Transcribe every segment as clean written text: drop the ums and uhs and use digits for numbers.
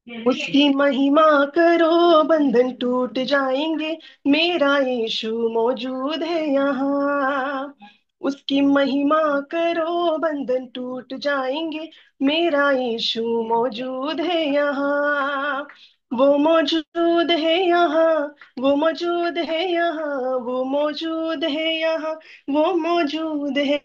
उसकी महिमा करो, बंधन टूट जाएंगे, मेरा यीशु मौजूद है यहाँ। उसकी महिमा करो, बंधन टूट जाएंगे, मेरा यीशु मौजूद है यहाँ। वो मौजूद है यहाँ, वो मौजूद है यहाँ, वो मौजूद है यहाँ, वो मौजूद है,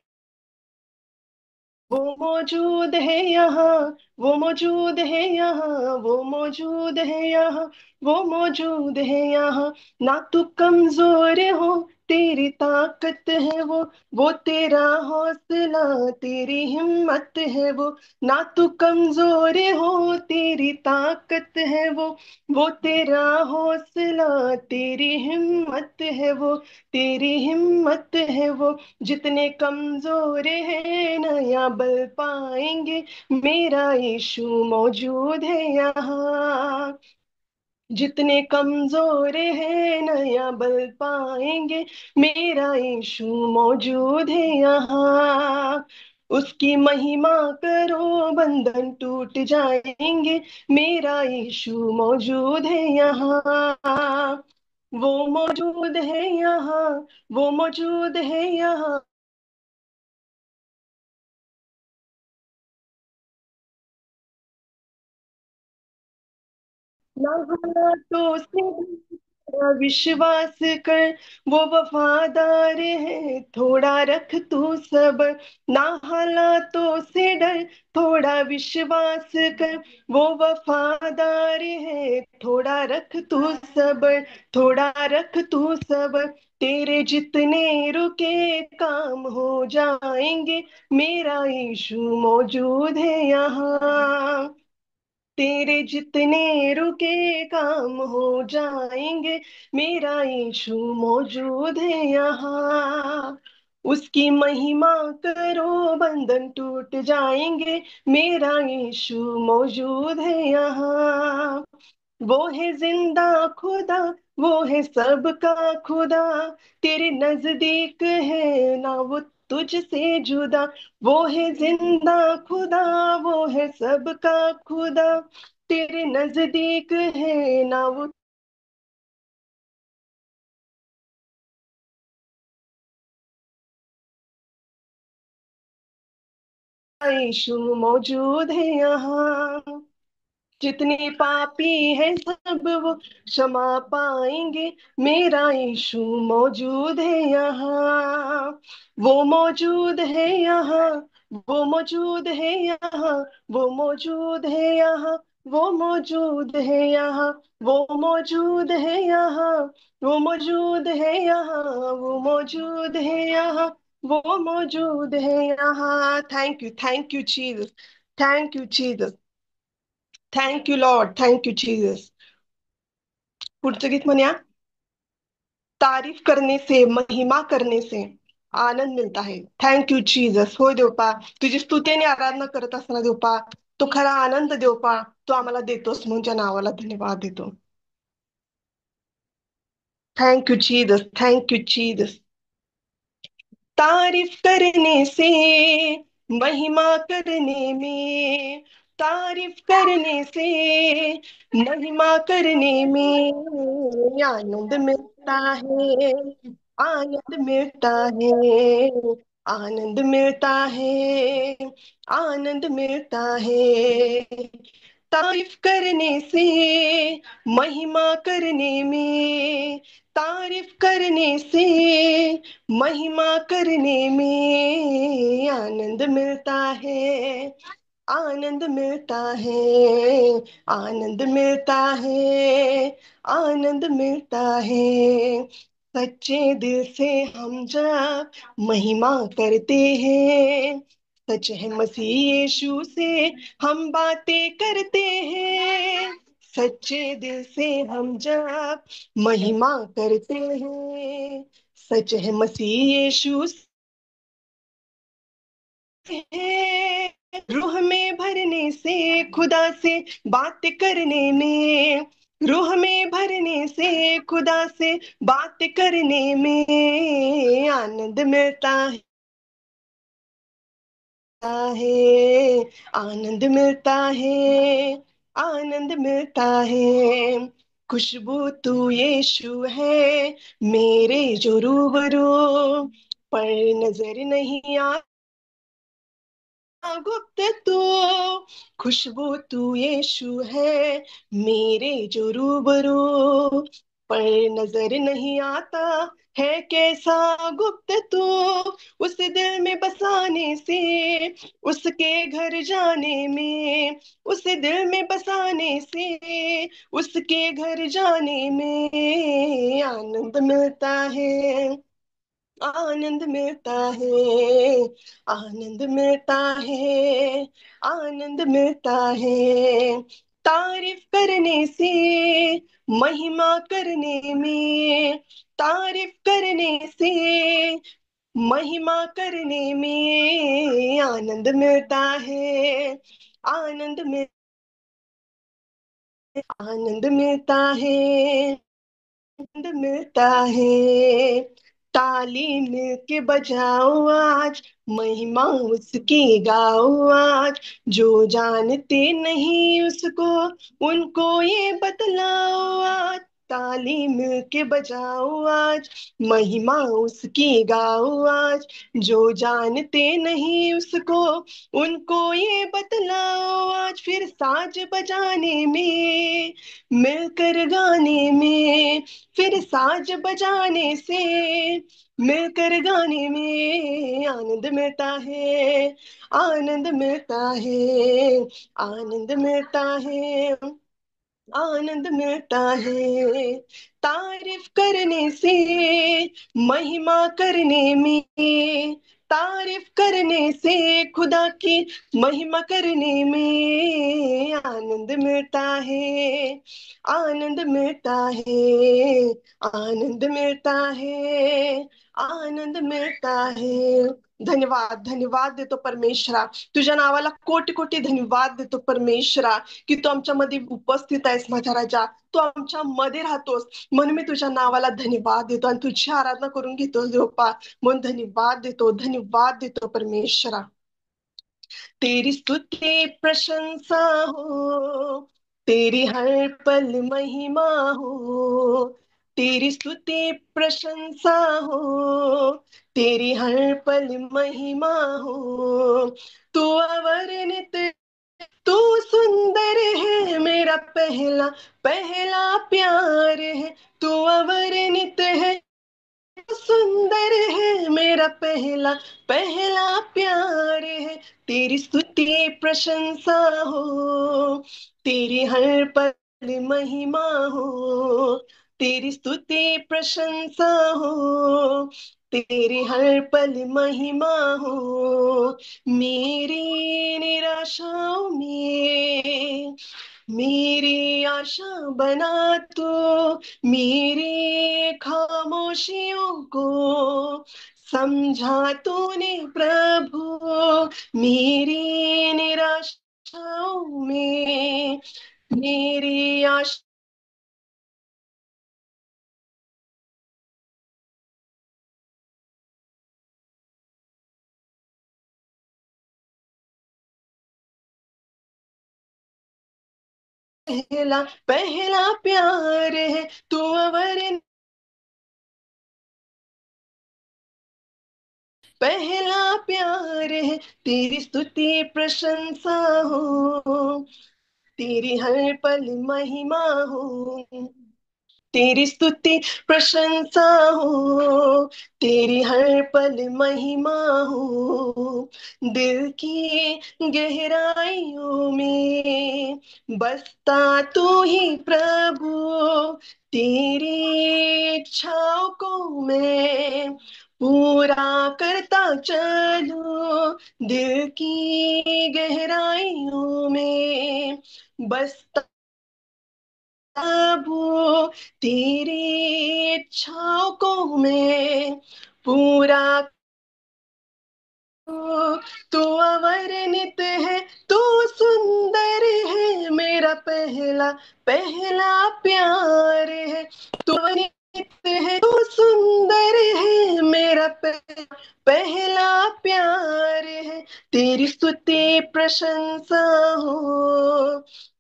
वो मौजूद है यहाँ, वो मौजूद है यहाँ, वो मौजूद है यहाँ, वो मौजूद है यहाँ। ना तू कमजोर हो, तेरी ताकत है वो तेरा हौसला, तेरी हिम्मत है वो। ना तू कमजोर हो, तेरी ताकत है वो तेरा हौसला, तेरी हिम्मत है वो, तेरी हिम्मत है वो। जितने कमजोर हैं नया बल पाएंगे, मेरा यीशु मौजूद है यहाँ। जितने कमजोर हैं नया बल पाएंगे, मेरा यीशु मौजूद है यहाँ। उसकी महिमा करो, बंधन टूट जाएंगे, मेरा यीशु मौजूद है यहाँ। वो मौजूद है यहाँ, वो मौजूद है यहाँ। ना हालातों से तेरा विश्वास कर, वो वफादार है, थोड़ा रख तू सब्र। ना हालातों से डर, थोड़ा विश्वास कर, वो वफादार है, थोड़ा रख तू सब्र, थोड़ा रख तू सब्र। तेरे जितने रुके काम हो जाएंगे, मेरा यीशु मौजूद है यहाँ। तेरे जितने रुके काम हो जाएंगे, मेरा यीशु मौजूद है यहाँ। उसकी महिमा करो, बंधन टूट जाएंगे, मेरा यीशु मौजूद है यहाँ। वो है जिंदा खुदा, वो है सबका खुदा, तेरे नजदीक है ना वो तुझसे जुदा। वो है जिंदा खुदा, वो है सबका खुदा, तेरे नजदीक है ना वो। यीशु मौजूद है यहाँ। जितने पापी हैं सब वो क्षमा पाएंगे, मेरा यीशु मौजूद है यहाँ। वो मौजूद है यहाँ, वो मौजूद है यहाँ, वो मौजूद है यहाँ, वो मौजूद है यहाँ, वो मौजूद है यहाँ, वो मौजूद है यहाँ, वो मौजूद है यहाँ, वो मौजूद है यहाँ। Thank you Jesus, thank you Jesus, thank you Lord, thank you Jesus. पुढचं गीत म्हणूया. तारीफ करने से, महिमा करने से आनंद मिळता है. Thank you Jesus. होय देवपा, तुझी स्तुती आणि आराधना करत असताना देवपा, तो खरा आनंद देवपा तो आम्हाला देतोस, म्हणून तुझ्या नावाला धन्यवाद देतो. Thank you Jesus, thank you Jesus. तारीफ करने से, महिमा करने में, तारीफ करने से, महिमा करने में आनंद मिलता है, आनंद मिलता है, आनंद मिलता है, आनंद मिलता है। तारीफ करने से, महिमा करने में, तारीफ करने से, महिमा करने में आनंद मिलता है, आनंद मिलता है, आनंद मिलता है, आनंद मिलता है। सच्चे दिल से हम जब महिमा करते हैं, सच है मसीह यीशु से हम बातें करते हैं। सच्चे दिल से हम जब महिमा करते हैं, सच है मसीह यीशु है। रूह में भरने से, खुदा से बात करने में, रूह में भरने से, खुदा से बात करने में आनंद मिलता है, आनंद मिलता है, आनंद मिलता है। खुशबू तू यीशु है, मेरे जो रूबरू, पर नजर नहीं गुप्त तू। खुशबू तू यीशु है, मेरे जो रूबरू, पर नजर नहीं आता है कैसा गुप्त तू। उस दिल में बसाने से, उसके घर जाने में, उस दिल में बसाने से, उसके घर जाने में आनंद मिलता है, आनंद मिलता है, आनंद मिलता है, आनंद मिलता है। तारीफ करने से, महिमा करने में, तारीफ करने से, महिमा करने में आनंद मिलता है, आनंद में आनंद मिलता है, आनंद मिलता है। ताली मिलके बजाओ आज, महिमा उसकी गाओ आज। जो जानते नहीं उसको, उनको ये बतलाओ आज। ताली मिलके बजाओ आज, महिमा उसकी गाओ आज। जो जानते नहीं उसको, उनको ये बतलाओ आज। फिर साज बजाने में, मिलकर गाने में, फिर साज बजाने से, मिलकर गाने में आनंद मिलता है, आनंद मिलता है, आनंद मिलता है, आनंद मिलता है। तारीफ करने से, महिमा करने में, तारीफ करने से, खुदा की महिमा करने में आनंद मिलता है, आनंद मिलता है, आनंद मिलता है, आनंद मिलता है। धन्यवाद, धन्यवाद देतो परमेश्वरा, तुझ्या नावाला कोटी कोटी धन्यवाद देतो परमेश्वरा, की तू आमच्यामध्ये उपस्थित आहेस माझ्या राजा, तू आमच्या मध्ये राहतोस, म्हणून मी तुझ्या नावाला धन्यवाद देतो आणि तुझी आराधना करून घेतो देवपा, म्हणून धन्यवाद देतो, धन्यवाद देतो परमेश्वरा। तेरी स्तुति प्रशंसा हो, तेरी हर पल महिमा हो। तेरी स्तुति प्रशंसा हो, तेरी हर पल महिमा हो। तू अवर्णित, तू सुंदर है, मेरा पहला पहला प्यार है। तू अवर्णित है, सुंदर है, मेरा पहला पहला प्यार है। तेरी स्तुति प्रशंसा हो, तेरी हर पल महिमा हो। तेरी स्तुति प्रशंसा हो, तेरी हर पल महिमा हो। मेरी निराशाओं में मेरी आशा बना तू, मेरी खामोशियों को समझा तूने प्रभु। मेरी निराशाओं में मेरी आशा पहला पहला प्यार है। तू अवर पहला प्यार है, तेरी स्तुति प्रशंसा हो, तेरी हर पल महिमा हो। तेरी स्तुति प्रशंसा हो, तेरी हर पल महिमा हो। दिल की गहराइयों में बसता तू ही प्रभु, तेरी इच्छाओं को मैं पूरा करता चलूं। दिल की गहराइयों में बसता प्रभु, तेरी इच्छाओं को मैं पूरा करूं। तू अवर्णित है, तू सुंदर है, मेरा पहला पहला प्यार है। तू अवर्णित है, तू सुंदर है, मेरा पहला प्यार है। तेरी स्तुति प्रशंसा हो,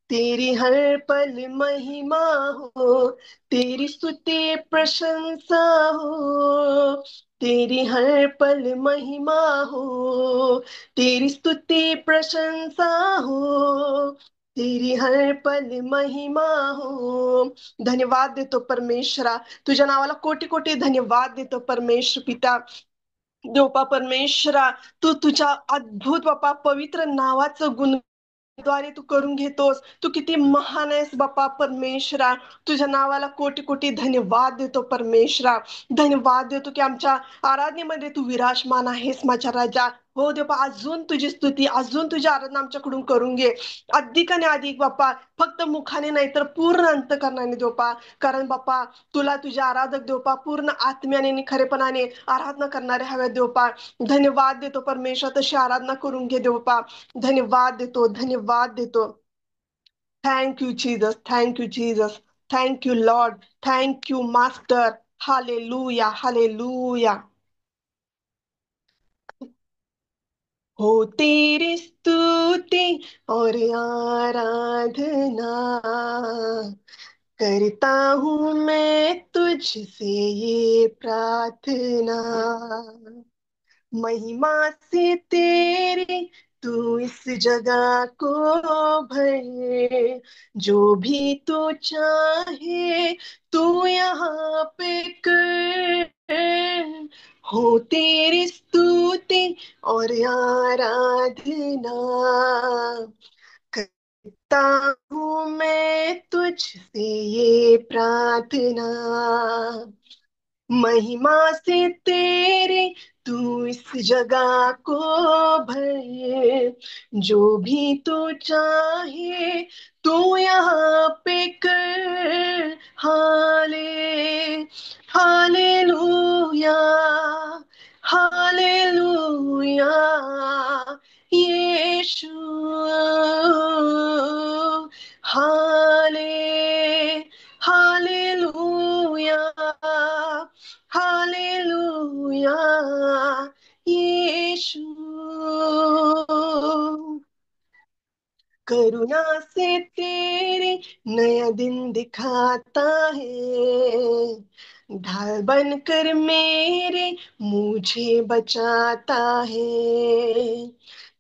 तेरी हर पल महिमा हो। तेरी स्तुति प्रशंसा हो, तेरी हर पल महिमा हो। तेरी स्तुति प्रशंसा हो, तेरी हर पल महिमा हो। धन्यवाद देतो परमेश्वरा, तुझ्या नावाला कोटी कोटी धन्यवाद देतो परमेश्वर पिता. देवपा परमेश्वरा, तू तुझ्या अद्भुत बापा पवित्र नावाचं गुणद्वारे तू करून घेतोस. तू किती महान आहेस बापा परमेश्वरा. तुझ्या नावाला कोटी कोटी धन्यवाद देतो परमेश्वरा. धन्यवाद देतो की आमच्या आराधनेमध्ये तू विराजमान आहेस माझ्या राजा. हो देवपा, अजून तुझी स्तुती, अजून तुझी आराधना आमच्याकडून करून घे. अधिक आणि अधिक बापा, फक्त मुखाने नाही तर पूर्ण अंतकरणाने देवपा. कारण बापा, तुला तुझे आराधक देवपा पूर्ण आत्म्याने आणि खरेपणाने आराधना करणारे हवे देवपा. धन्यवाद देतो परमेश्वर, तशी आराधना करून घे देवपा. धन्यवाद देतो, धन्यवाद देतो. Thank you Jesus, thank you Jesus, thank you Lord, thank you master. Hallelujah, hallelujah. हो तेरी स्तुति और आराधना करता हूँ मैं तुझसे ये प्रार्थना, महिमा से तेरी तू इस जगह को भरे, जो भी तू चाहे तू यहाँ पे कर। हो तेरी स्तुति और आराधना करता हूँ मैं तुझसे ये प्रार्थना, महिमा से तेरे तू इस जगह को भरे, जो भी तू चाहे तू यहाँ पे कर। हाले हालेलुया, हालेलुया, यीशु। हाले हालेलुया, हालेलुया, यीशु। करुणा से तेरे नया दिन दिखाता है, ढाल बनकर मेरे मुझे बचाता है।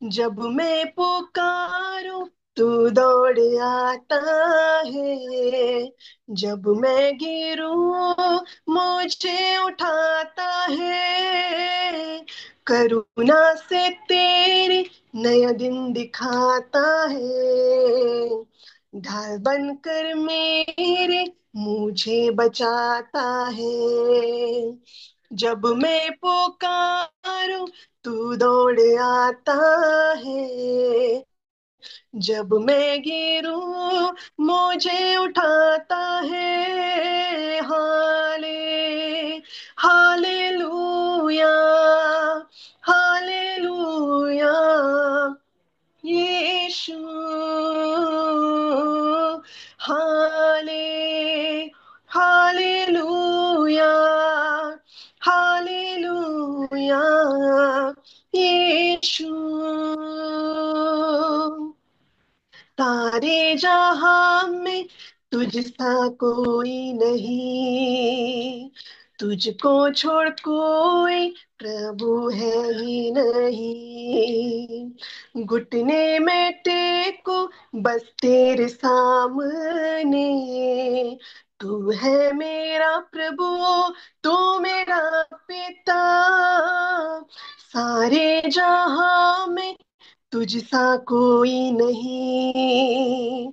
जब मैं पुकारूं तू दौड़ आता है, जब मैं गिरूं मुझे उठाता है। करुणा से तेरी नया दिन दिखाता है, ढाल बनकर मेरे मुझे बचाता है। जब मैं पुकारूं तू दौड़ आता है, जब मैं गिरूं मुझे उठाता है। हालेलुया, हालेलुया, यीशु। हाले हालेलुया, हालेलुया, यीशु। सारे जहां में तुझसा कोई नहीं, तुझको छोड़ कोई प्रभु है ही नहीं। घुटने में टेको बस तेरे सामने, तू है मेरा प्रभु, तू मेरा पिता। सारे जहां में तुझसा कोई नहीं,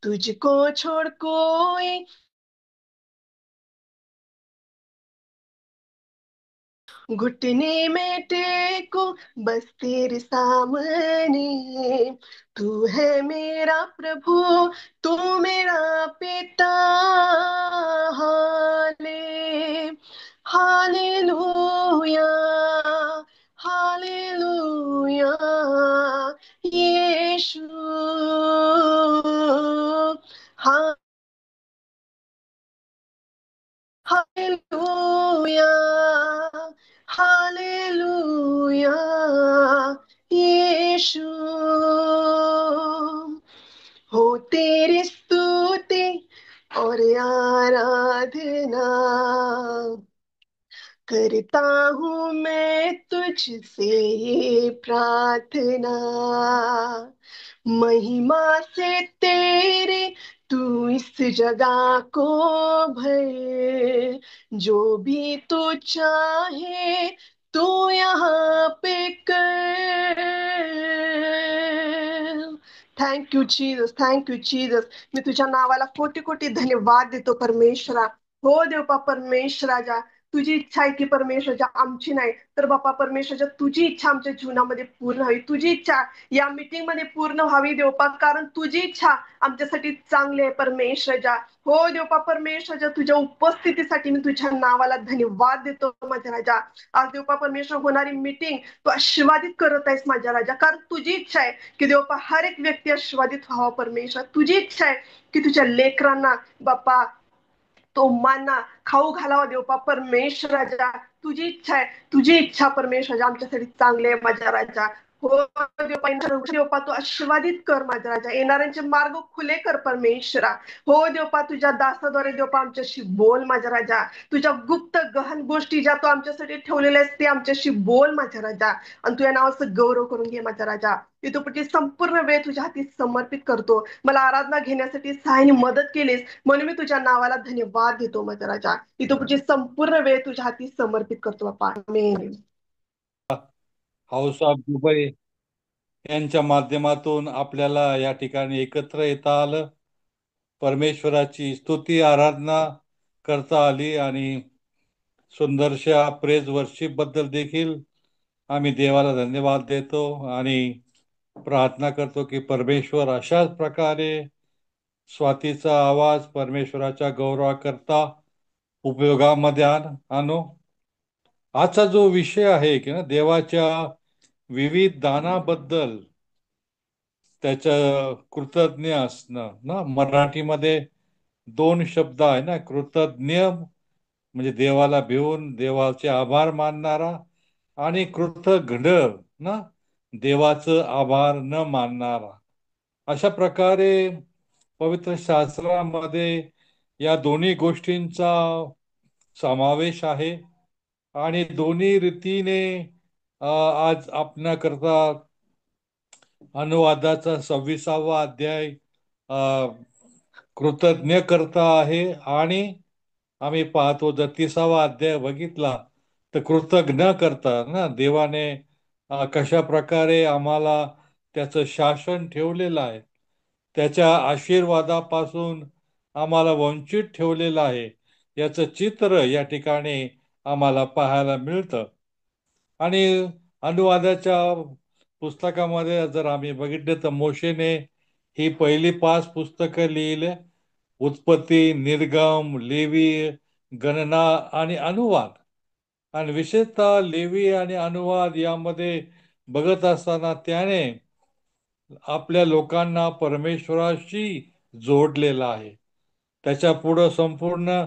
तुझको छोड़ कोई। घुटने में टेको बस तेरे सामने, तू है मेरा प्रभु, तू मेरा पिता। हाले हालेलुया, हालेलुया, यीशु। हाँ, हालेलुया, हालेलुया, करता हूँ मैं तुझसे ये प्रार्थना, महिमा से तेरे तू इस जगह को भर, जो भी तू चाहे तू यहाँ पे कर। Thank you Jesus, thank you Jesus. मी तुझ्या नावाला कोटी कोटी धन्यवाद देतो परमेश्वरा. हो देवपा परमेश्वराजा, तुझी इच्छा आहे की परमेश्वराच्या, आमची नाही तर बापा परमेश्वराच्या, तुझी इच्छा आमच्या जीवनामध्ये पूर्ण व्हावी, तुझी इच्छा या मीटिंग मध्ये पूर्ण व्हावी देवपा, कारण तुझी इच्छा आमच्यासाठी चांगली आहे परमेश्वराच्या. हो देवपा परमेश्वराच्या, तुझ्या उपस्थितीसाठी मी तुझ्या नावाला धन्यवाद देतो माझ्या राजा. आज देवपा परमेश्वर होणारी मीटिंग तू आशीर्वादित करत आहेस माझ्या राजा, कारण तुझी इच्छा आहे की देवपा हर एक व्यक्ती आशीर्वादित व्हावा परमेश्वर. तुझी इच्छा आहे की तुझ्या लेकरांना बापा तो माना खाऊ घालावा देवपा परमेश्वराजा. तुझी इच्छा आहे, तुझी इच्छा परमेश्वराजा आमच्यासाठी चांगली आहे माझ्या राजा. हो देवपा तू आशीर्वादित कर माझ्या राजा, येणाऱ्यांचे मार्ग खुले कर परमेश्वरा. हो देवपा तुझ्या दासाद्वारे देवपा आमच्याशी बोल माझ्या राजा. तुझ्या गुप्त गहन गोष्टी ज्या तू आमच्यासाठी ठेवलेल्या आहेत ते आमच्याशी बोल माझ्या राजा, आणि तुझ्या नावाचं गौरव करून घे माझ्या राजा. इथोपटी संपूर्ण वेळ तुझ्या हाती समर्पित करतो. मला आराधना घेण्यासाठी सहाय्याने मदत केलीस म्हणून मी तुझ्या नावाला धन्यवाद देतो माझ्या राजा. इथं पुढची संपूर्ण वेळ तुझ्या हाती समर्पित करतो बाप्पा. आमेन. हाऊस ऑफ दुबई यांच्या माध्यमातून आपल्याला या ठिकाणी एकत्र येता आलं. परमेश्वराची स्तुती आराधना करता आली आणि सुंदरशा प्रेज वर्शिप बद्दल देखील आम्ही देवाला धन्यवाद देतो आणि प्रार्थना करतो की परमेश्वर अशाच प्रकारे स्वातीचा आवाज परमेश्वराच्या गौरवाकरता उपयोगामध्ये आणो. आजचा जो विषय आहे की ना, देवाच्या विविध दानाबद्दल त्याचं कृतज्ञ असणं ना. मराठीमध्ये दोन शब्द आहे ना, कृतज्ञ म्हणजे देवाला भिवून देवाचे आभार मानणारा, आणि कृतघ्न ना, देवाचं आभार न मानणारा. अशा प्रकारे पवित्र शास्त्रामध्ये या दोन्ही गोष्टींचा समावेश आहे आणि दोन्ही रीतीने आज आपणाकरता अनुवादाचा 26वा अध्याय कृतज्ञ करता आहे, आणि आम्ही पाहतो जर 30वा अध्याय बघितला तर कृतज्ञ करता ना. देवाने कशा प्रकारे आम्हाला त्याचं शासन ठेवलेलं आहे, त्याच्या आशीर्वादापासून आम्हाला वंचित ठेवलेलं आहे, याचं चित्र या ठिकाणी आम्हाला पाहायला मिळतं. आणि अनुवादाच्या पुस्तकामध्ये जर आम्ही बघितलं तर मोशेने ही पहिली 5 पुस्तकं लिहिले: उत्पत्ती, निर्गम, लेवी, गणना आणि अनुवाद. आणि विशेषतः लेवी आणि अनुवाद यामध्ये बघत असताना त्याने आपल्या लोकांना परमेश्वराशी जोडलेला आहे. त्याच्या पुढं संपूर्ण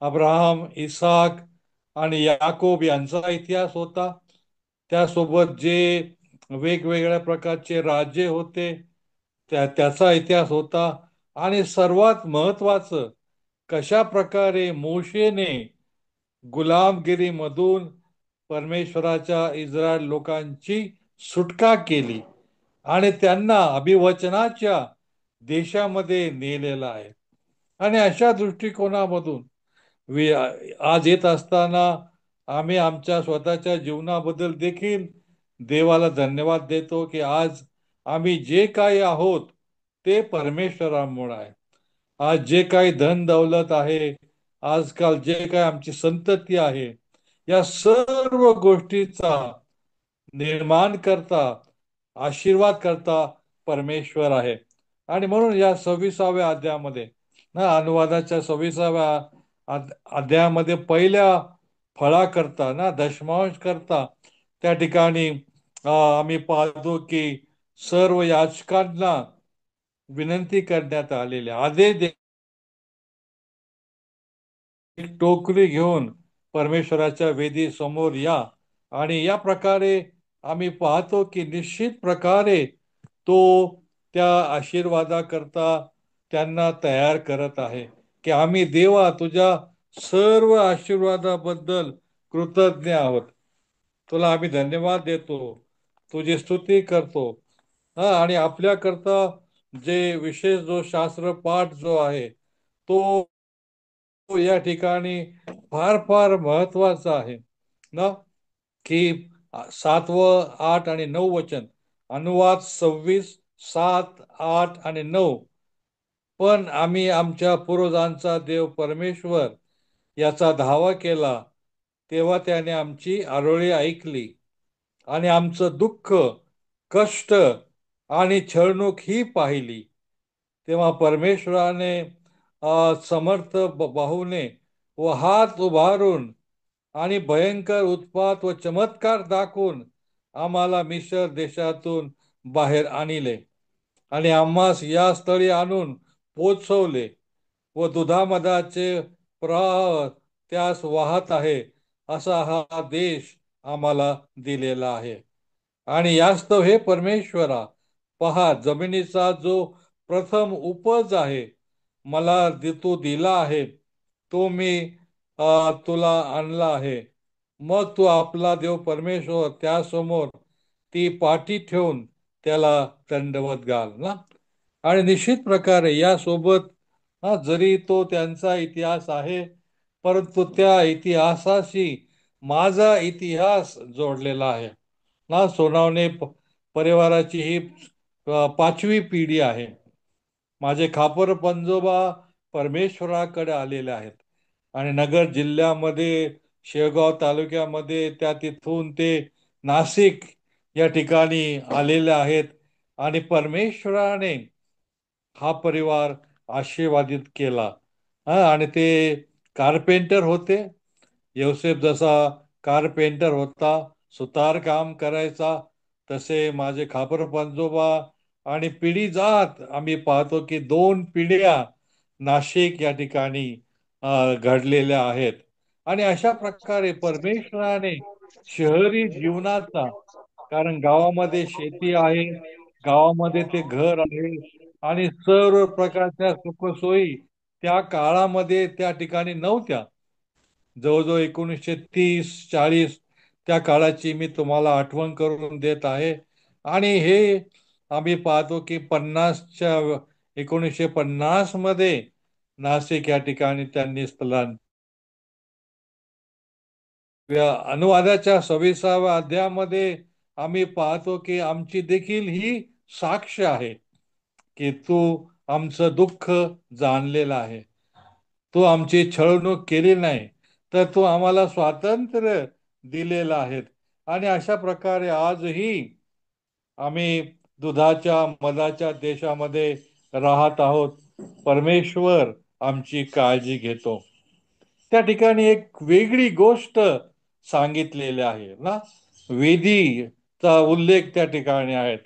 अब्राहम, इसाक आणि याकोब यांचा इतिहास होता. त्यासोबत जे वेगवेगळ्या प्रकारचे राज्य होते त्याचा इतिहास होता. आणि सर्वात महत्वाचं, कशा प्रकारे मोशेने गुलामगिरीमधून परमेश्वराच्या इस्रायल लोकांची सुटका केली आणि त्यांना अभिवचनाच्या देशामध्ये नेलेलं आहे. आणि अशा दृष्टिकोनामधून आज येत असताना आम्ही आमच्या स्वतःच्या जीवनाबद्दल देखील देवाला धन्यवाद देतो की आज आम्ही जे काही आहोत ते परमेश्वरामुळे आहे. आज जे काही धन दौलत आहे, आजकाल जे काही आमची संतती आहे, या सर्व गोष्टीचा निर्माण करता, आशीर्वाद करता परमेश्वर आहे. आणि म्हणून या 26व्या अध्यायामध्ये ना, अनुवादाच्या 26व्या अध्यायामध्ये पहिल्या फळा करता ना, दशमांश करता त्या ठिकाणी आम्ही पाहतो की सर्व याचकांना विनंती करण्यात आलेली आदेश एक टोकरी घेऊन परमेश्वराच्या वेदी समोर या. आणि या प्रकारे आम्ही पाहतो की निश्चित प्रकारे तो त्या आशीर्वादाकरता त्यांना तयार करत आहे की आम्ही देवा तुझ्या सर्व आशीर्वादाबद्दल कृतज्ञ आहोत. तुला आम्ही धन्यवाद देतो, तुझी स्तुती करतो. आणि आपल्याकरता जे विशेष जो शास्त्र पाठ जो आहे तो या ठिकाणी फार फार महत्वाचा आहे ना, की 7, 8 आणि 9 वचन, अनुवाद 26, 7, 8 आणि 9. पण आम्ही आमच्या पूर्वजांचा देव परमेश्वर याचा धावा केला, तेव्हा त्याने आमची आरोळी ऐकली आणि आमचं दुःख, कष्ट आणि छळणूक ही पाहिली. तेव्हा परमेश्वराने समर्थ बाहूने व हात उभारून आणि भयंकर उत्पात व चमत्कार दाखवून आम्हाला मिश्र देशातून बाहेर आणले आणि आम्हास या स्थळी आणून पोचवले व दुधामधाचे प्रवाह त्यास वाहत आहे असा हा देश आम्हाला दिलेला आहे. आणि यास्तव हे परमेश्वरा, पहा, जमिनीचा जो प्रथम उपज आहे मला तू दिला आहे, तो मी तुला आणला आहे. मग तू आपला देव परमेश्वर त्यासमोर ती पाठी ठेवून त्याला दंडवत घाल ना. आणि निश्चित प्रकारे यासोबत जरी तो त्यांचा इतिहास आहे, परंतु त्या इतिहासाशी माझा इतिहास जोडलेला आहे ना. सोनावणे परिवाराची ही 5वी पिढी आहे. माझे खापर पंजोबा परमेश्वराकडे आलेले आहेत आणि नगर जिल्ह्यामध्ये, शेवगाव तालुक्यामध्ये, त्या तिथून ते नाशिक या ठिकाणी आलेले आहेत. आणि परमेश्वराने हा परिवार आशीर्वादित केला. आणि ते कारपेंटर होते. योसेफ जसा कारपेंटर होता, सुतार काम करायचा, तसे माझे खापर पंजोबा आणि पिढी जात आम्ही पाहतो की 2 पिढ्या नाशिक या ठिकाणी घडलेल्या आहेत. आणि अशा प्रकारे परमेश्वराने शहरी जीवनाचा, कारण गावामध्ये शेती आहे, गावामध्ये ते घर आहे आणि सर्व प्रकारच्या सुखसोयी त्या काळामध्ये त्या ठिकाणी नव्हत्या. जवळजवळ 1930-40 त्या काळाची मी तुम्हाला आठवण करून देत आहे. आणि हे आम्ही पाहतो की 1950 मध्ये नाशिक या ठिकाणी त्यांनी अनुवादाच्या 26व्या अध्यायामध्ये आम्ही पाहतो की आमची देखील ही साक्ष आहे की तू आमचं दुःख जाणलेलं आहे, तू आमची छळवणूक केली नाही, तर तू आम्हाला स्वातंत्र्य दिलेलं आहे. आणि अशा प्रकारे आजही आम्ही दुधाच्या मधाच्या देशामध्ये राहत आहोत. परमेश्वर आमची काळजी घेतो. त्या ठिकाणी एक वेगळी गोष्ट सांगितलेली आहे ना, वेदीचा उल्लेख त्या ठिकाणी आहेत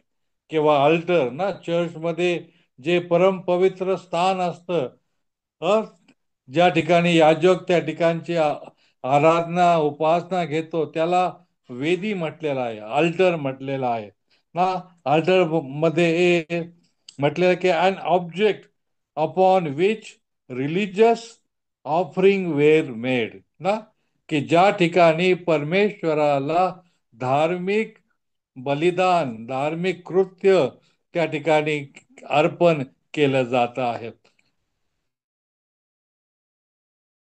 किंवा अल्टर ना, चर्चमध्ये जे परमपवित्र स्थान असतं, ज्या ठिकाणी याजक त्या ठिकाणची आराधना उपासना घेतो, त्याला वेदी म्हटलेला आहे, अल्टर म्हटलेला आहे ना. अल्टर मध्ये म्हटलेलं की an object upon which religious offering were made ना, की ज्या ठिकाणी परमेश्वराला धार्मिक बलिदान, धार्मिक कृत्य त्या ठिकाणी अर्पण केलं जात आहे.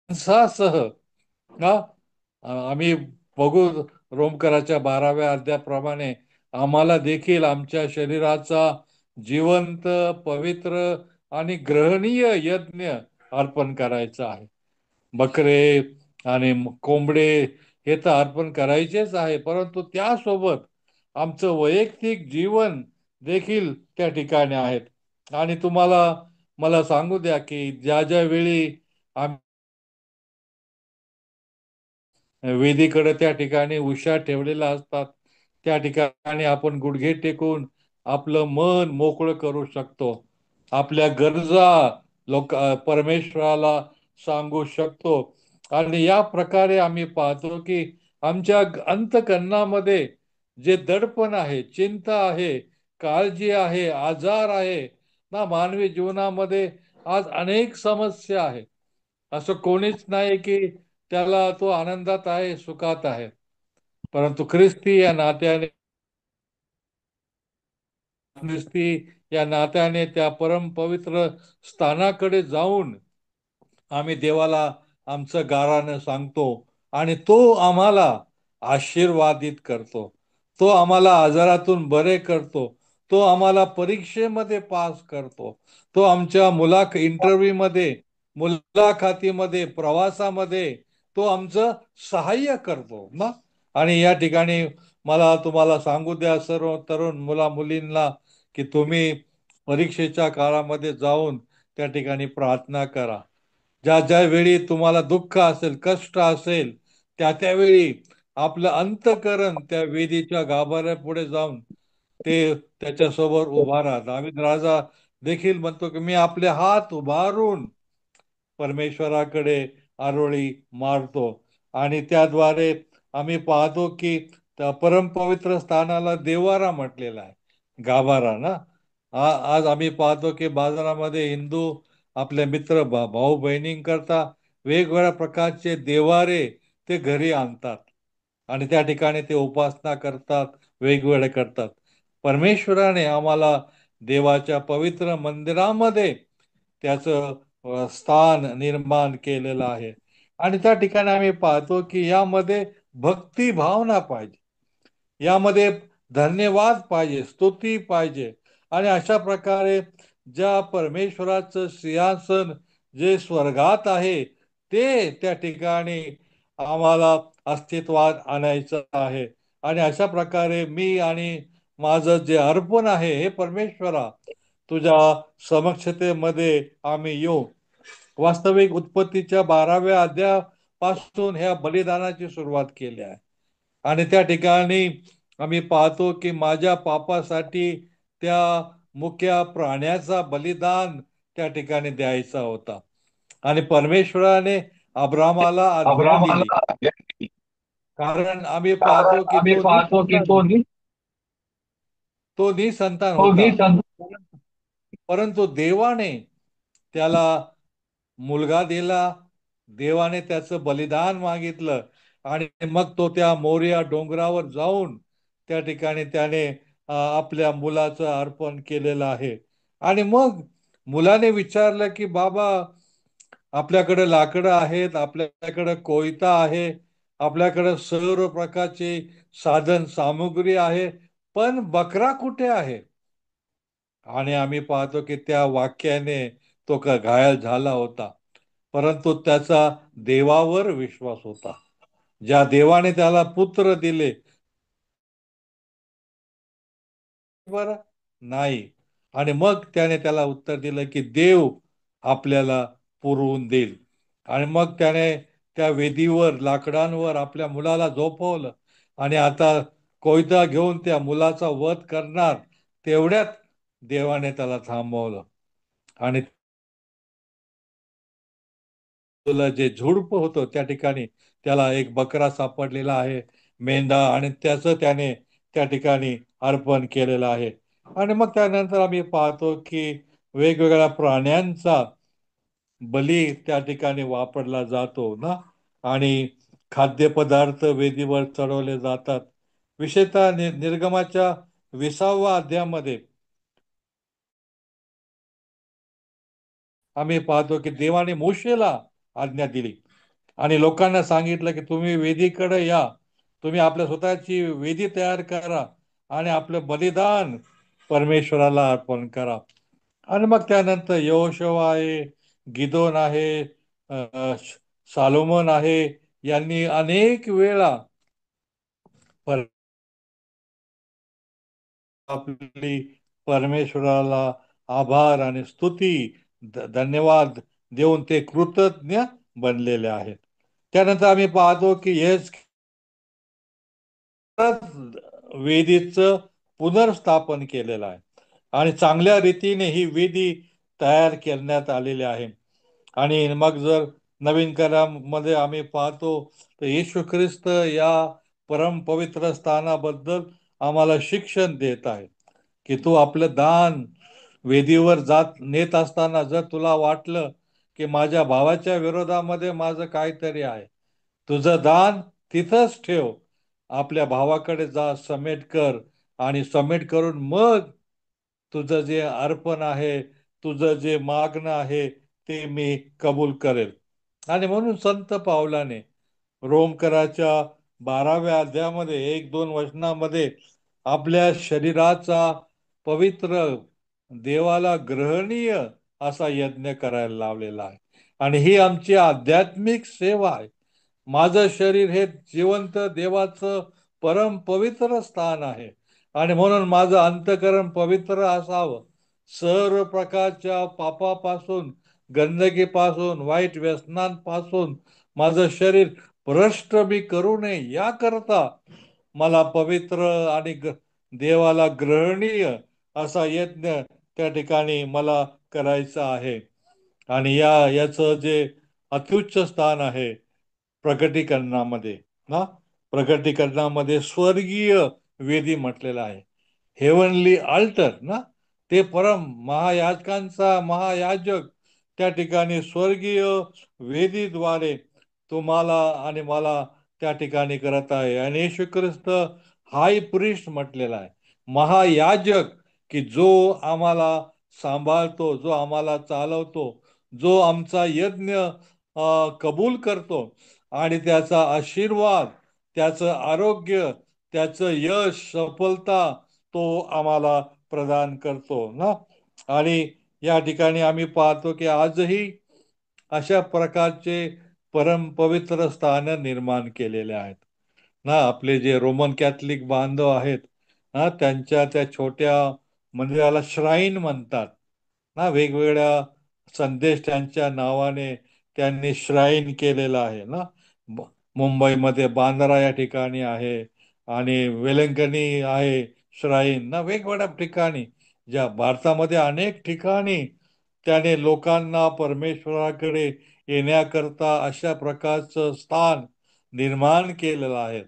सह ना, आम्ही बघू रोमकराच्या 12व्या अध्यायाप्रमाणे आम्हाला देखील आमच्या शरीराचा जिवंत, पवित्र आणि ग्रहणीय यज्ञ अर्पण करायचा आहे. बकरे आणि कोंबडे हे तर अर्पण करायचेच आहे, परंतु त्यासोबत आमचं वैयक्तिक जीवन देखील त्या ठिकाणी आहेत. आणि तुम्हाला मला सांगू द्या की ज्या ज्या वेळी आम्ही वेदीकडे त्या ठिकाणी उशा ठेवलेल्या असतात, त्या ठिकाणी आपण गुडघे टेकून आपलं मन मोकळं करू शकतो, आपल्या गरजा परमेश्वराला सांगू शकतो. आणि या प्रकारे आम्ही पाहतो की आमच्या अंतःकरणामध्ये जे दडपण आहे, चिंता आहे, काळजी आहे, आजार आहे ना, मानवी जीवनामध्ये आज अनेक समस्या आहेत. असं कोणीच नाही की त्याला तो आनंदात आहे, सुखात आहे. परंतु ख्रिस्ती या नात्याने, ख्रिस्ती या नात्याने त्या परमपवित्र स्थानाकडे जाऊन आम्ही देवाला आमचं गारानं सांगतो आणि तो आम्हाला आशीर्वादित करतो. तो आम्हाला आजारातून बरे करतो. तो आम्हाला परीक्षेमध्ये पास करतो. तो आमच्या इंटरव्ह्यूमध्ये, मुलाखतीमध्ये, प्रवासामध्ये तो आमचं सहाय्य करतो ना. आणि या ठिकाणी मला तुम्हाला सांगू द्या सर्व तरुण मुला मुलींना की तुम्ही परीक्षेच्या काळामध्ये जाऊन त्या ठिकाणी प्रार्थना करा. ज्या ज्या वेळी तुम्हाला दुःख असेल, कष्ट असेल, त्या त्यावेळी आपलं अंतःकरण त्या वेदीच्या गाभाऱ्यापुढे जाऊन ते त्याच्यासोबत उभा राहा. दावीद राजा देखील म्हणतो की मी आपले हात उभारून परमेश्वराकडे आरोळी मारतो. आणि त्याद्वारे आम्ही पाहतो की त्या परमपवित्र स्थानाला देवारा म्हटलेला आहे, गाभारा ना. आज आम्ही पाहतो की बाजारामध्ये हिंदू आपले मित्र भाऊ बहिणींकरता वेगवेगळ्या प्रकारचे देवारे ते घरी आणतात आणि त्या ठिकाणी ते उपासना करतात, वेगवेगळे करतात. परमेश्वराने आम्हाला देवाच्या पवित्र मंदिरामध्ये त्याचं स्थान निर्माण केलेलं आहे. आणि त्या ठिकाणी आम्ही पाहतो की यामध्ये भक्ती भावना पाहिजे, यामध्ये धन्यवाद पाहिजे, स्तुती पाहिजे. आणि अशा प्रकारे ज्या परमेश्वराचं सिंहासन जे स्वर्गात आहे ते त्या ठिकाणी आम्हाला अस्तित्वात आणायचं आहे. आणि अशा प्रकारे मी आणि माझं जे अर्पण आहे, हे परमेश्वरा तुझ्या समक्षतेमध्ये आम्ही येऊ. वास्तविक उत्पत्तीच्या 12व्या अध्यायापासून ह्या बलिदानाची सुरुवात केली आहे. आणि त्या ठिकाणी आम्ही पाहतो की माझ्या पापासाठी त्या मुक्या प्राण्याचा बलिदान त्या ठिकाणी द्यायचा होता. आणि परमेश्वराने अब्रामाला आज्ञा दिली, अब्रामाला कारण आम्ही कारण पाहतो की आम्ही पाहतो की तो निसंतान तो होता. निसंत परंतु देवाने त्याला मुलगा दिला, देवाने त्याचं बलिदान मागितलं. आणि मग तो त्या मोरिया डोंगरावर जाऊन त्या ठिकाणी त्याने आपल्या मुलाचं अर्पण केलेलं आहे. आणि मग मुलाने विचारलं की बाबा, आपल्याकडे लाकडं आहेत, आपल्याकडे कोयता आहे, आपल्याकडे सर्व प्रकारचे साधन सामुग्री आहे, पण बकरा कुठे आहे? आणि आम्ही पाहतो की त्या वाक्याने तो का घायल झाला होता. परंतु त्याचा देवावर विश्वास होता. ज्या देवाने त्याला पुत्र दिले, बरं नाही. आणि मग त्याने त्याला उत्तर दिलं की देव आपल्याला पुरवून देईल. आणि मग त्याने त्या वेदीवर लाकडांवर आपल्या मुलाला झोपवलं. आणि आता कोयता घेऊन त्या मुलाचा वध करणार, तेवढ्यात देवाने त्याला थांबवलं. आणि तुला जे झुडप होतं त्या ठिकाणी त्याला एक बकरा सापडलेला आहे, मेंढा, आणि त्याचं त्याने त्या ठिकाणी अर्पण केलेलं आहे. आणि मग त्यानंतर आम्ही पाहतो की वेगवेगळ्या प्राण्यांचा बली त्या ठिकाणी वापरला जातो ना. आणि खाद्यपदार्थ वेदीवर चढवले जातात. विशेषतः निर्गमाच्या 20व्या अध्यायामध्ये आम्ही पाहतो की देवाने मोशेला आज्ञा दिली आणि लोकांना सांगितलं की तुम्ही वेदीकडे या, तुम्ही आपल्या स्वतःची वेदी तयार करा आणि आपलं बलिदान परमेश्वराला अर्पण करा. आणि मग त्यानंतर यहोशुवा आहे, गिदोन आहे, सालोमन आहे, यांनी अनेक वेळा आपली परमेश्वराला आभार आणि स्तुती, धन्यवाद देऊन ते कृतज्ञ बनलेले आहेत. त्यानंतर आम्ही पाहतो की हेच वेदीचं पुनर्स्थापन केलेलं आहे आणि चांगल्या रीतीने ही वेदी तयार करण्यात आलेली आहे. आणि मग जर नवीन करारामध्ये आम्ही पाहतो तर येशू ख्रिस्त या परम पवित्र स्थानाबद्दल आम्हाला शिक्षण देत आहे की तू आपलं दान वेदीवर जात नेत असताना जर तुला वाटलं की माझ्या भावाच्या विरोधामध्ये माझं काहीतरी आहे, तुझं दान तिथंच ठेव, आपल्या भावाकडे जा, सबमिट कर, आणि सबमिट करून मग तुझं जे अर्पण आहे, तुझं जे मागणं आहे, ते मी कबूल करेल. आणि म्हणून संत पावलाने रोमकराच्या 12व्या अध्यायामध्ये 1-2 वचनामध्ये आपल्या शरीराचा पवित्र, देवाला ग्रहणीय असा यज्ञ करायला लावलेला आहे. आणि ही आमची आध्यात्मिक सेवा आहे. माझं शरीर हे जिवंत देवाचं परम पवित्र स्थान आहे, आणि म्हणून माझं अंतकरण पवित्र असावं. सर्व प्रकारच्या पापापासून, गंदगीपासून, वाईट व्यसनांपासून माझं शरीर भ्रष्ट मी करू नये याकरता मला पवित्र आणि देवाला ग्रहणीय असा यज्ञ त्या ठिकाणी मला करायचा आहे. आणि याचं जे अत्युच्च स्थान आहे प्रकटीकरणामध्ये, ना, प्रकटीकरणामध्ये स्वर्गीय वेदी म्हटलेला आहे, हेवनली अल्टर ना, ते परम महायाजकांचा महायाजक त्या ठिकाणी स्वर्गीय वेदीद्वारे तुम्हाला आणि मला त्या ठिकाणी करत आहे. आणि येशू ख्रिस्त हाय प्रिस्ट म्हटलेला आहे, महायाजक, की जो आम्हाला सांभाळतो, जो आम्हाला चालवतो, जो आमचा यज्ञ कबूल करतो, आणि त्याचा आशीर्वाद, त्याचं आरोग्य, त्याचं यश, सफलता तो आम्हाला प्रदान करतो ना. आणि या ठिकाणी आम्ही पाहतो की आजही अशा प्रकारचे परम पवित्र स्थान निर्माण केलेले आहेत ना. आपले जे रोमन कॅथलिक बांधव आहेत ना, त्यांच्या त्या छोट्या मंदिराला श्राईन म्हणतात ना. वेगवेगळ्या संदेश त्यांच्या नावाने त्यांनी श्राईन केलेला आहे ना. मुंबईमध्ये बांद्रा या ठिकाणी आहे, आणि वेलंकणी आहे श्राईन ना, वेगवेगळ्या ठिकाणी. ज्या भारतामध्ये अनेक ठिकाणी त्याने लोकांना परमेश्वराकडे येण्याकरता अशा प्रकारचं स्थान निर्माण केलेलं आहे.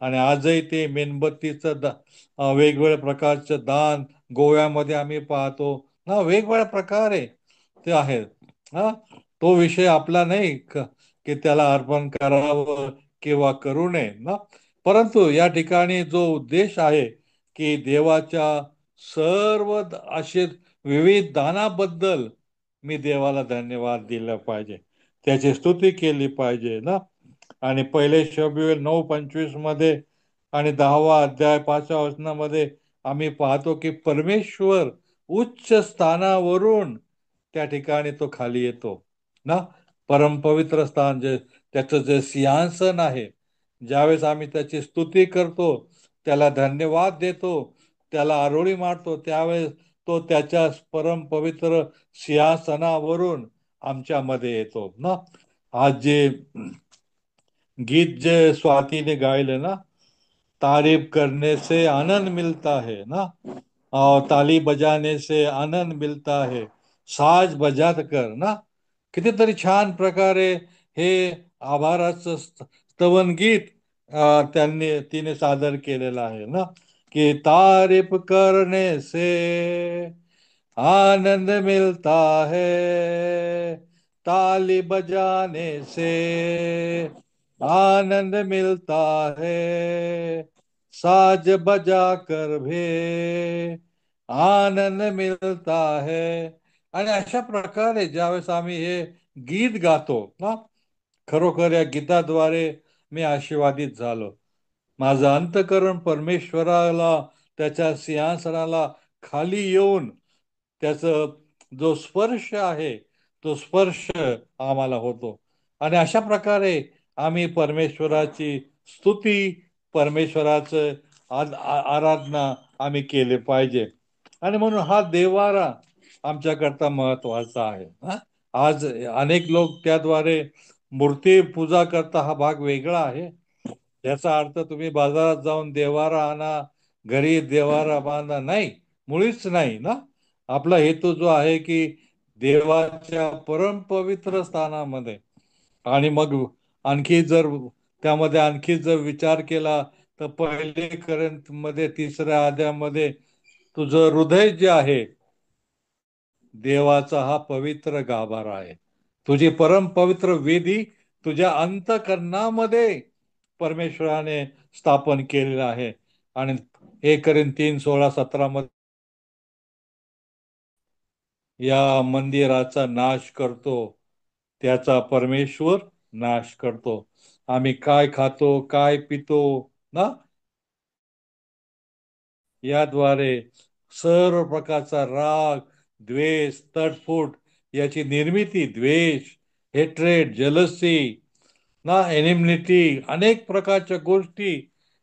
आणि आजही ते मेणबत्तीचं वेगवेगळ्या प्रकारचं दान गोव्यामध्ये आम्ही पाहतो ना, वेगवेगळ्या प्रकारे ते आहेत. हा, तो विषय आपला नाही की त्याला अर्पण करावं किंवा करू नये ना. परंतु या ठिकाणी जो उद्देश आहे की देवाच्या सर्व असे विविध दानाबद्दल मी देवाला धन्यवाद दिला पाहिजे, त्याची स्तुती केली पाहिजे ना. आणि पहिले शमूएल 9:25 मध्ये आणि 10वा अध्याय 5व्या वचनामध्ये आम्ही पाहतो की परमेश्वर उच्च स्थानावरून त्या ठिकाणी तो खाली येतो ना. परमपवित्र स्थान, जे त्याचं जे सिंहासन आहे, ज्यावेळेस आम्ही त्याची स्तुती करतो, त्याला धन्यवाद देतो, त्याला आरोळी मारतो, त्यावेळेस तो त्याच्या परम पवित्र सिंहासनावरून आमच्यामध्ये येतो ना. आज जे गीत जे स्वातीने गायले ना, तारीफ करने से आनंद मिलता है ना, और ताली बजाने से आनंद मिलता है, साज बजात कर ना. कितीतरी छान प्रकारे हे आभाराचं स्तवन गीत तिने सादर केलेलं आहे ना. की तारीफ करने से आनंद मिलता है, ताली बजाने से आनंद मिलता है, साज बजा कर भी आनंद मिलता है. आणि अशा प्रकारे ज्यावेळेस आम्ही हे गीत गातो ना, खरोखर या गीताद्वारे मी आशीर्वादित झालो. माझं अंतकरण परमेश्वराला, त्याच्या सिंहासनाला खाली येऊन त्याचं जो स्पर्श आहे, तो स्पर्श आम्हाला होतो. आणि अशा प्रकारे आम्ही परमेश्वराची स्तुती, परमेश्वराचं आराधना आम्ही केले पाहिजे. आणि म्हणून हा देवारा आमच्याकरता महत्वाचा आहे. आज अनेक लोक त्याद्वारे मूर्ती पूजा करता, हा भाग वेगळा आहे. याचा अर्थ तुम्ही बाजारात जाऊन देवारा आणा, घरी देवारा बांधा, नाही, मुळीच नाही ना. आपला हेतू जो आहे की देवाच्या परम पवित्र स्थानामध्ये, आणि मग आणखी जर त्यामध्ये आणखी जर विचार केला तर पहिले करंत मध्ये 3ऱ्या अध्यायामध्ये तुझं हृदय जे आहे देवाचा हा पवित्र गाभारा आहे, तुझी परम पवित्र वेदी तुझ्या अंतःकरणामध्ये परमेश्वराने स्थापन केलेलं आहे. आणि 1 कोरिन्थी 16:17 या मंदिराचा नाश करतो, त्याचा परमेश्वर नाश करतो. आम्ही काय खातो, काय पितो ना, याद्वारे सर्व प्रकारचा राग, द्वेष, तडफूट याची निर्मिती, द्वेष, हेट्रेड, जलसी ना, एनिमिटी, अनेक प्रकारच्या गोष्टी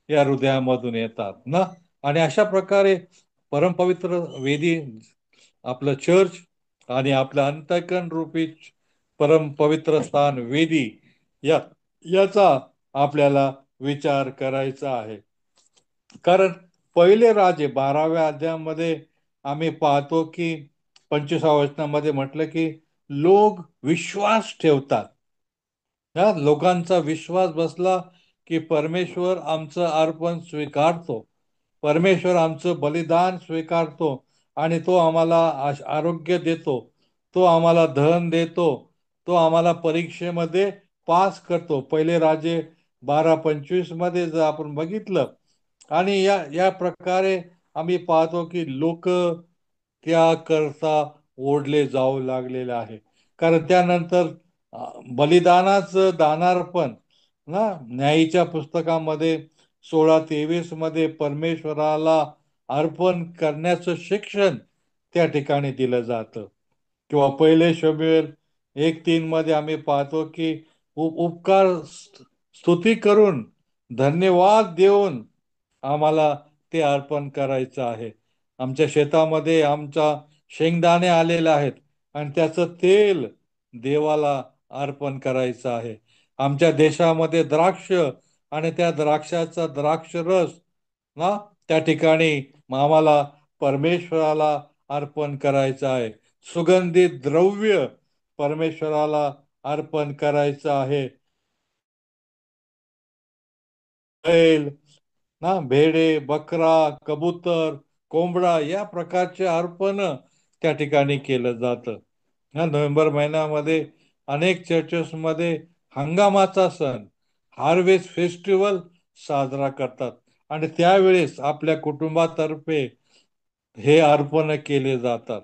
या हृदयामधून येतात ना. आणि अशा प्रकारे परमपवित्र वेदी आपलं चर्च आणि आपलं अंतःकरण रूपी परमपवित्र स्थान वेदी, या याचा आपल्याला विचार करायचा आहे. कारण पहिले राजे 12व्या अध्यायामध्ये आम्ही पाहतो की 25व्या वचनामध्ये म्हटलं की लोक विश्वास ठेवतात. या लोकांचा विश्वास बसला की परमेश्वर आमचं अर्पण स्वीकारतो, परमेश्वर आमचं बलिदान स्वीकारतो आणि तो आम्हाला आरोग्य देतो, तो आम्हाला धन देतो, तो आम्हाला परीक्षेमध्ये पास करतो. पहिले राजे 12:25 मध्ये जर आपण बघितलं, आणि या या प्रकारे आम्ही पाहतो की लोक त्याकरता ओढले जाऊ लागलेले आहे. कारण त्यानंतर बलिदानाचं दानार्पण ना, न्यायीच्या पुस्तकामध्ये 16:23 मध्ये परमेश्वराला अर्पण करण्याचं शिक्षण त्या ठिकाणी दिलं जातं. किंवा पहिले शमूएल 1:3 मध्ये आम्ही पाहतो की उपकार स्तुती करून, धन्यवाद देऊन आम्हाला ते अर्पण करायचं आहे. आमच्या शेतामध्ये आमच्या शेंगदाणे आलेले आहेत आणि त्याचं तेल देवाला अर्पण करायचं आहे. आमच्या देशामध्ये द्राक्ष आणि त्या द्राक्षाचा द्राक्ष रस ना, त्या ठिकाणी आम्हाला परमेश्वराला अर्पण करायचं आहे. सुगंधित द्रव्य परमेश्वराला अर्पण करायचं आहे. ना, भेडे, बकरा, कबूतर, कोंबडा या प्रकारचे अर्पण त्या ठिकाणी केलं जातं. नोव्हेंबर महिन्यामध्ये अनेक चर्चेसमध्ये हंगामाचा सण, हार्वेस्ट फेस्टिवल साजरा करतात आणि त्यावेळेस आपल्या कुटुंबातर्फे हे अर्पण केले जातात.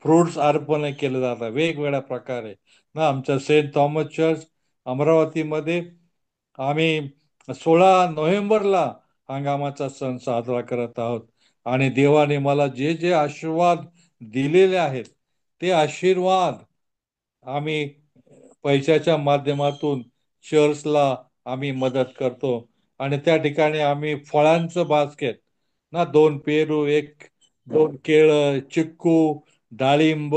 फ्रुट्स अर्पण केले जातात वेगवेगळ्या प्रकारे ना. आमच्या सेंट थॉमस चर्च अमरावतीमध्ये आम्ही 16 नोव्हेंबरला हंगामाचा सण साजरा करत आहोत. आणि देवाने मला जे जे आशीर्वाद दिलेले आहेत ते आशीर्वाद आम्ही पैशाच्या माध्यमातून चर्चला आम्ही मदत करतो. आणि त्या ठिकाणी आम्ही फळांचं बास्केट ना, 2 पेरू, 2 केळं, चिक्कू, डाळिंब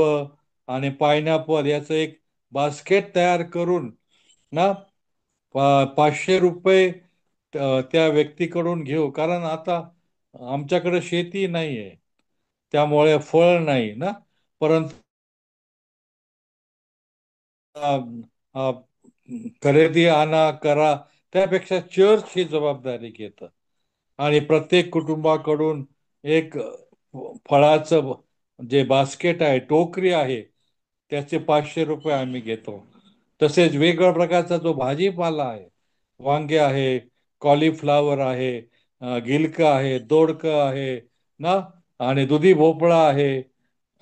आणि पायनॅपल याचं एक बास्केट तयार करून ना, 500 रुपये त्या व्यक्तीकडून घेऊ. कारण आता आमच्याकडे शेती नाही आहे, त्यामुळे फळ नाही ना. परंतु अ, अ, खरेदी आणा करा, त्यापेक्षा चर्च ही जबाबदारी घेतं आणि प्रत्येक कुटुंबाकडून एक फळाचं जे बास्केट आहे, टोकरी आहे, त्याचे 500 रुपये आम्ही घेतो. तसेच वेगवेगळ्या प्रकारचा जो भाजीपाला आहे, वांगे आहे, कॉलीफ्लावर आहे, गिलक आहे, दोडकं आहे ना, आणि दुधी भोपळा आहे,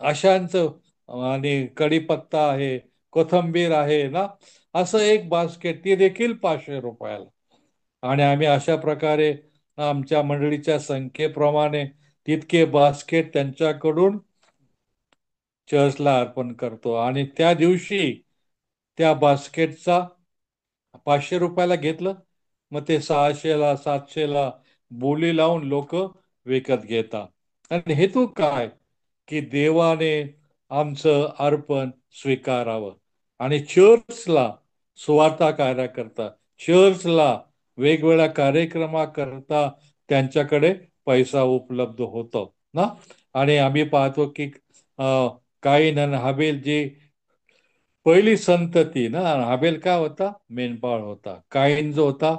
अशांचं, आणि कढीपत्ता आहे, कोथंबीर आहे ना, असं एक बास्केट ती देखील 500 रुपयाला. आणि आम्ही अशा प्रकारे आमच्या मंडळीच्या संख्येप्रमाणे तितके बास्केट त्यांच्याकडून चर्चला अर्पण करतो. आणि त्या दिवशी त्या बास्केटचा 500 रुपयाला घेतलं, मग ते 600ला 700ला बोली लावून लोक विकत घेतात. आणि हेतू काय? की देवाने आमचं अर्पण स्वीकारावं. आणि चर्चला सुवार्ता कार्याकरता, चर्चला वेगवेगळ्या कार्यक्रमाकरता त्यांच्याकडे पैसा उपलब्ध होतो ना. आणि आम्ही पाहतो की काईन आणि हाबेल जी पहिली संतती ना, हाबेल काय होता? मेंढपाळ होता. काईन जो होता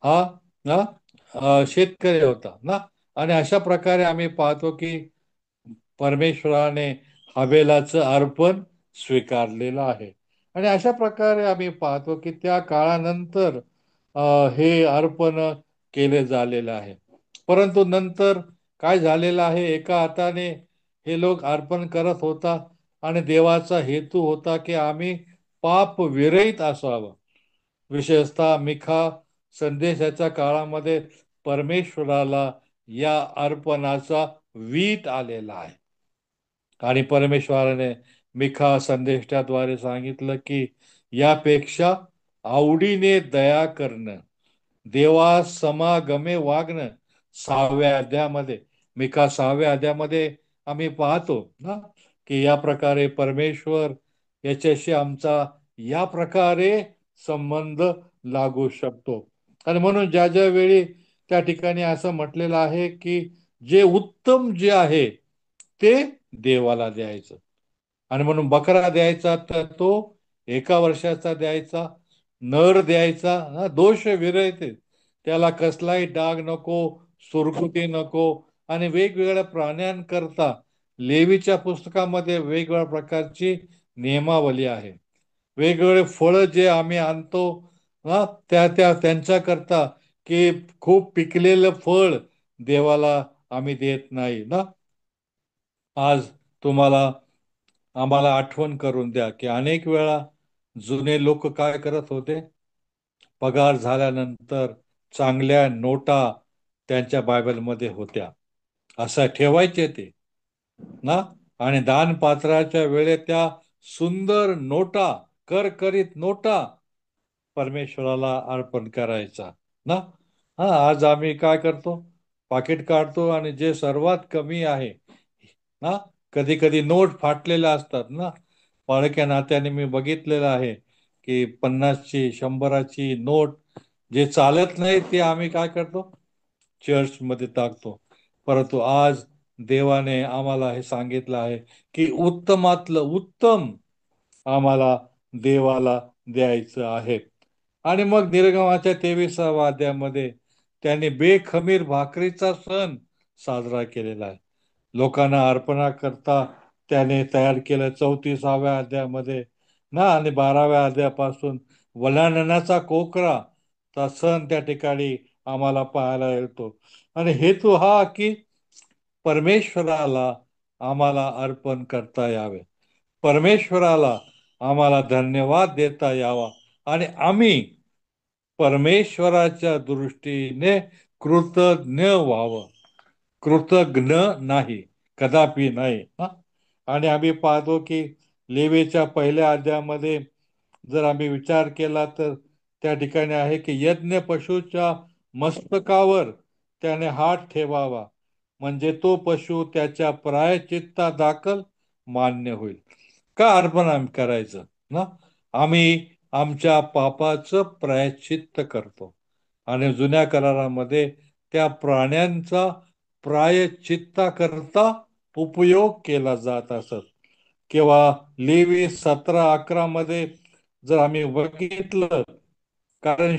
हा ना, शेतकरी होता ना. आणि अशा प्रकारे आम्ही पाहतो की परमेश्वराने हबेलाचं अर्पण स्वीकारलेलं आहे. आणि अशा प्रकारे आम्ही पाहतो की त्या काळानंतर हे अर्पण केले झालेलं आहे. परंतु नंतर काय झालेलं आहे, एका हाताने हे लोक अर्पण करत होता आणि देवाचा हेतू होता की आम्ही पाप विरहित असावं. विशेषतः मिखा संदेशाच्या काळामध्ये परमेश्वराला या अर्पणाचा वीट आलेला आहे. आणि परमेश्वराने मिखा संदेशाद्वारे सांगितलं की यापेक्षा आवडीने दया करणं, देवा समागमे वागणं. 6व्या अध्यायामध्ये, मिका 6व्या अध्यायामध्ये आम्ही पाहतो ना की या प्रकारे परमेश्वर याच्याशी आमचा या प्रकारे संबंध लागू शकतो. आणि म्हणून ज्या ज्या वेळी त्या ठिकाणी असं म्हटलेलं आहे की जे उत्तम जे आहे ते देवाला द्यायचं. आणि म्हणून बकरा द्यायचा तर तो 1 वर्षाचा द्यायचा, नर द्यायचा दोष विरहित, त्याला कसलाही डाग नको, सुरकुती नको. आणि वेगवेगळ्या प्राण्यांकरता लेवीच्या पुस्तकामध्ये वेगवेगळ्या प्रकारची नियमावली आहे. वेगवेगळे फळं जे आम्ही आणतो ना त्यांच्याकरता की खूप पिकलेलं फळ देवाला आम्ही देत नाही ना. आज तुम्हाला आम्हाला आठवण करून द्या की अनेक वेळा जुने लोक काय करत होते, पगार झाल्यानंतर चांगल्या नोटा त्यांच्या बायबलमध्ये होत्या, असं ठेवायचे ते ना. आणि दानपात्राच्या वेळेत त्या सुंदर नोटा, करकरीत नोटा परमेश्वराला अर्पण करायचा ना. हा, आज आम्ही काय करतो, पाकिट काढतो आणि जे सर्वात कमी आहे ना, कधी कधी नोट फाटलेल्या असतात ना. पाळक्या नात्याने मी बघितलेलं आहे की 50ची 100ची नोट जे चालत नाही ते आम्ही काय करतो, चर्चमध्ये टाकतो. परंतु आज देवाने आम्हाला हे सांगितलं आहे की उत्तमातलं उत्तम आम्हाला देवाला द्यायचं आहे. आणि मग निर्गमाच्या 23व्या अध्यायामध्ये त्यांनी बेखमीर भाकरीचा सण साजरा केलेला आहे. लोकांना अर्पणाकरता त्याने तयार केलं 34व्या अध्यायामध्ये ना. आणि 12व्या अध्यायापासून वलांडण्याचा कोकरा चा सण त्या ठिकाणी आम्हाला पाहायला येतो. आणि हेतू हा की परमेश्वराला आम्हाला अर्पण करता यावे, परमेश्वराला आम्हाला धन्यवाद देता यावा आणि आम्ही परमेश्वराच्या दृष्टीने कृतज्ञ व्हावं. कृतज्ञ नाही, कदापि नाही हा. आणि आम्ही पाहतो की लेवीच्या 1 अध्यायामध्ये जर आम्ही विचार केला तर त्या ठिकाणी आहे की यज्ञ पशूच्या मस्तकावर त्याने हात ठेवावा, म्हणजे तो पशु त्याच्या प्रायश्चित्ता दाखल मान्य होईल. का अर्पण आम्ही करायचं ना, आम्ही आमच्या पापाचं प्रायश्चित्त करतो. आणि जुन्या करारामध्ये त्या प्राण्यांचा प्रायश्चित्ता करता उपयोग केला जात असत. किंवा लेवी 17:11 मध्ये जर आम्ही बघितलं, कारण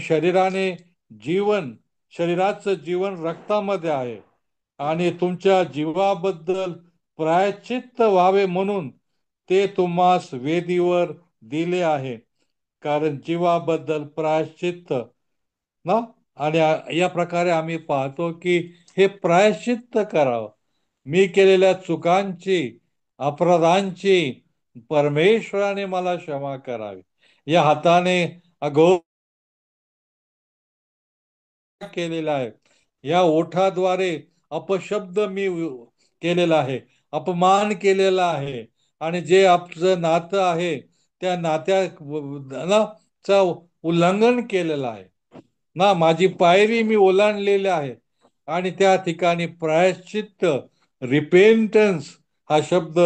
शरीराचं जीवन रक्तामध्ये आहे आणि तुमच्या जीवाबद्दल प्रायश्चित्त व्हावे म्हणून ते तुम्हास वेदीवर दिले आहे. कारण जीवाबद्दल प्रायश्चित्त ना. आणि या प्रकारे आम्ही पाहतो की हे प्रायश्चित्त करावं, मी केलेल्या चुकांची, अपराधांची परमेश्वराने मला क्षमा करावी. या हाताने अगो केलेला आहे, या ओठाद्वारे अपशब्द मी केलेला आहे, अपमान केलेला आहे. आणि जे आपलं नातं आहे त्या नात्याचा उल्लंघन केलेलं आहे ना. माझी पायरी मी ओलांडलेली आहे. आणि त्या ठिकाणी प्रायश्चित्त, रिपेंटन्स हा शब्द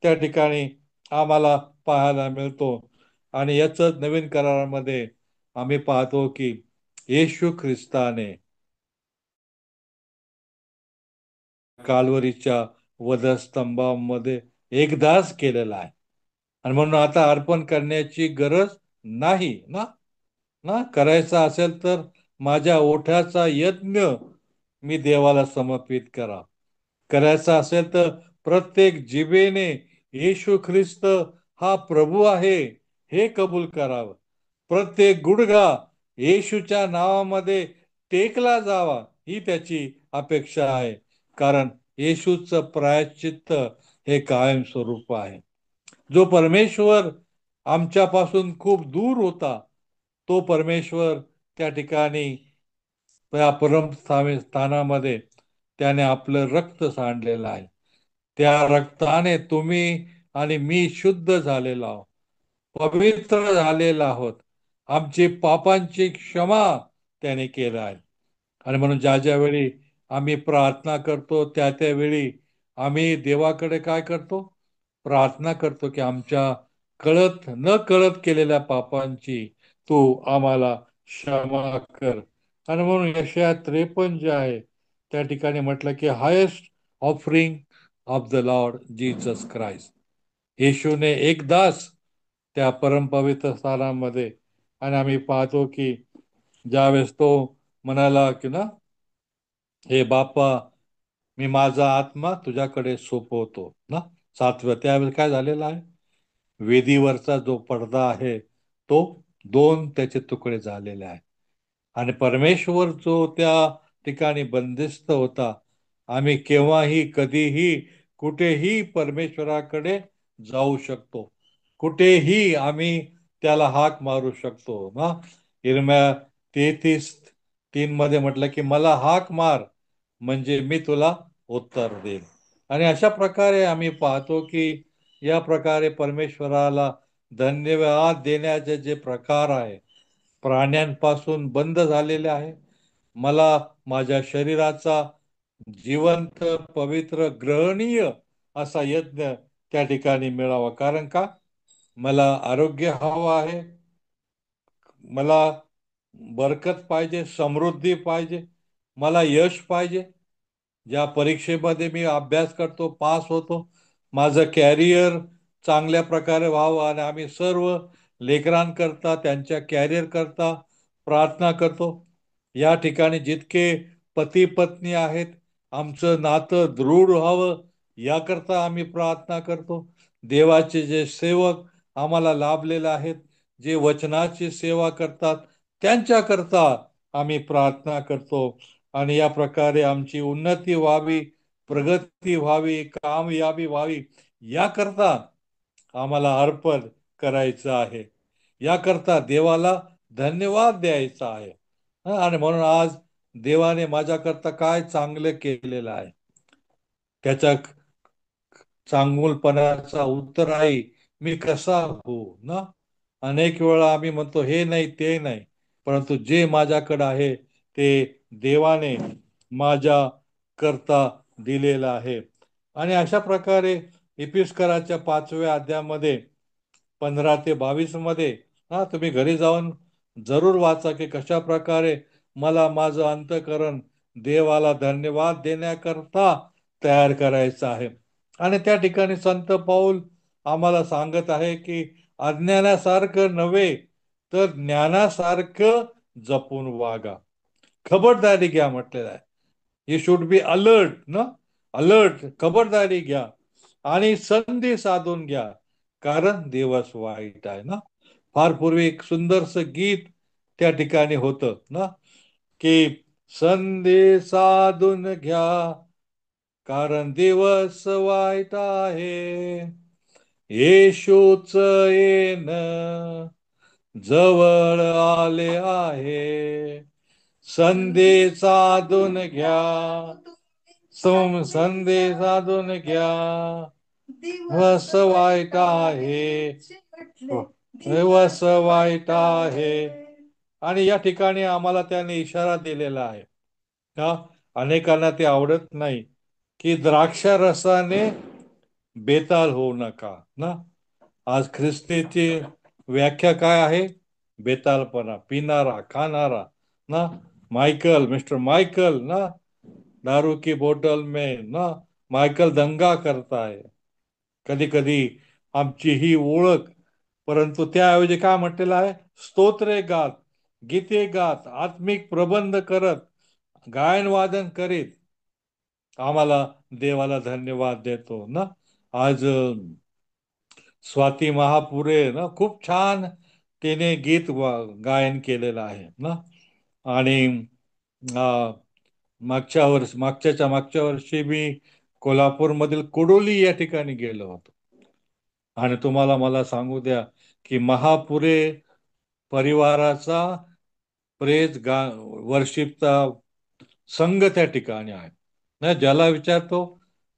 त्या ठिकाणी आम्हाला पाहायला मिळतो. आणि याच नवीन करारामध्ये आम्ही पाहतो की येशू ख्रिस्ताने काल्वरीच्या वधस्तंभामध्ये एकदाच केलेला आहे. आणि म्हणून आता अर्पण करण्याची गरज नाही ना. ना करायचा असेल तर माझ्या ओठाचा यज्ञ मी देवाला समर्पित करा. करायचा असेल तर प्रत्येक जिभेने येशू ख्रिस्त हा प्रभू आहे हे कबूल करावं. प्रत्येक गुडघा येशूच्या नावामध्ये टेकला जावा ही त्याची अपेक्षा आहे. कारण येशूचं प्रायश्चित्त हे कायमस्वरूप आहे. जो परमेश्वर आमच्यापासून खूप दूर होता, तो परमेश्वर त्या ठिकाणी त्या स्थानामध्ये त्याने आपलं रक्त सांडलेलं आहे. त्या रक्ताने तुम्ही आणि मी शुद्ध झालेलो आहोत, पवित्र झालेलो आहोत. आमची पापांची क्षमा त्याने केलं आहे. आणि म्हणून ज्या ज्या वेळी आम्ही प्रार्थना करतो, त्या त्यावेळी आम्ही देवाकडे काय करतो? प्रार्थना करतो की आमच्या कळत न कळत केलेल्या पापांची तू आम्हाला क्षमा कर. आणि म्हणून यशया 53 जे आहे त्या ठिकाणी म्हटलं की highest offering of the Lord Jesus Christ. येशूने एकदाच त्या परमपवित्र स्थानामध्ये, आणि आम्ही पाहतो की ज्यावेळेस तो म्हणाला की ना, हे बापा, मी माझा आत्मा तुझ्याकडे सोपवतो ना, 7व्या, त्यावेळेस काय झालेलं आहे? वेदीवरचा जो पडदा आहे तो 2 त्याचे तुकडे झालेले आहे. आणि परमेश्वर जो त्या ठिकाणी बंदिस्त होता, आम्ही केव्हाही कधीही कुठेही परमेश्वराकडे जाऊ शकतो. कुठेही आम्ही त्याला हाक मारू शकतो ना. इरम्या 33:3 मध्ये म्हटलं की मला हाक मार म्हणजे मी तुला उत्तर देईन. आणि अशा प्रकारे आम्ही पाहतो की या प्रकारे परमेश्वराला धन्यवाद देण्याचे जे प्रकार आहे, प्राण्यांपासून बंद झालेले आहे. मला माझ्या शरीराचा जिवंत, पवित्र, ग्रहणीय असा यज्ञ त्या ठिकाणी मिळावा. कारण का? मला आरोग्य हवं आहे, मला बरकत पाहिजे, समृद्धी पाहिजे, मला यश पाहिजे. ज्या परीक्षेमध्ये मी अभ्यास करतो, पास होतो, माझं कॅरियर चांगल्या प्रकारे व्हावं. आणि आम्ही सर्व लेकरांकरता, त्यांच्या कॅरियर करता प्रार्थना करतो. या ठिकाणी जितके पती पत्नी आहेत, आमचं नातं दृढ व्हावं याकरता आम्ही प्रार्थना करतो. देवाचे जे सेवक आम्हाला लाभलेले आहेत, जे वचनाची सेवा करतात, त्यांच्याकरता आम्ही प्रार्थना करतो. आणि या प्रकारे आमची उन्नती व्हावी, प्रगती व्हावी, कामयाबी व्हावी याकरता आम्हाला अर्पण करायचं आहे. याकरता देवाला धन्यवाद द्यायचा आहे. आणि म्हणून आज देवाने माझ्याकरता काय चांगलं केलेलं आहे, त्याच्या चांगुलपणाचा उत्तराई मी कसा हो ना. अनेक वेळा आम्ही म्हणतो हे नाही ते नाही, परंतु जे माझ्याकडे आहे ते देवाने माझ्या करता दिलेलं आहे. आणि अशा प्रकारे इपिस्कराच्या 5व्या अध्यायामध्ये 15 ते 22 मध्ये, हा, तुम्ही घरी जाऊन जरूर वाचा की कशा प्रकारे मला माझं अंतःकरण देवाला धन्यवाद देण्याकरता तयार करायचं आहे. आणि त्या ठिकाणी संत पाऊल आम्हाला सांगत आहे की अज्ञानासारखं नव्हे तर ज्ञानासारखं जपून वागा, खबरदारी घ्या म्हटलेलं आहे. यू शुड बी अलर्ट ना, अलर्ट, खबरदारी घ्या आणि संधी साधून घ्या, कारण दिवस वाईट आहे ना. फार पूर्वी एक सुंदरस गीत त्या ठिकाणी होतं ना, की संधी साधून घ्या कारण दिवस वाईट आहे, येशूच येण जवळ आले आहे. संधी साधून घ्या, संधी साधून घ्या, दिवस वाईट आहे, दिवस वाईट आहे. आणि या ठिकाणी आम्हाला त्याने इशारा दिलेला आहे का, अनेकांना ते आवडत नाही की द्राक्ष रसाने बेताल होऊ नका ना. आज ख्रिस्तीची व्याख्या काय आहे? बेतालपणा, पिणारा, खाणारा ना, मायकल, मिस्टर मायकल ना, दारू की बोतल में ना मायकल दंगा करता है. कधी कधी आमची ही ओळख, परंतु त्याऐवजी काय म्हटलेलं आहे? स्तोत्रे गात, गीते गात, आत्मिक प्रबंध करत, गायन वादन करीत आम्हाला देवाला धन्यवाद देतो ना. आज स्वाती महापुरे ना खूप छान तिने गीत गायन केलेलं आहे ना. आणि मागच्या वर्षी मी कोल्हापूरमधील कुडोली या ठिकाणी गेलो होतो. आणि तुम्हाला मला सांगू द्या की महापुरे परिवाराचा वर्शिपचा संघ त्या ठिकाणी आहे ना. ज्याला विचारतो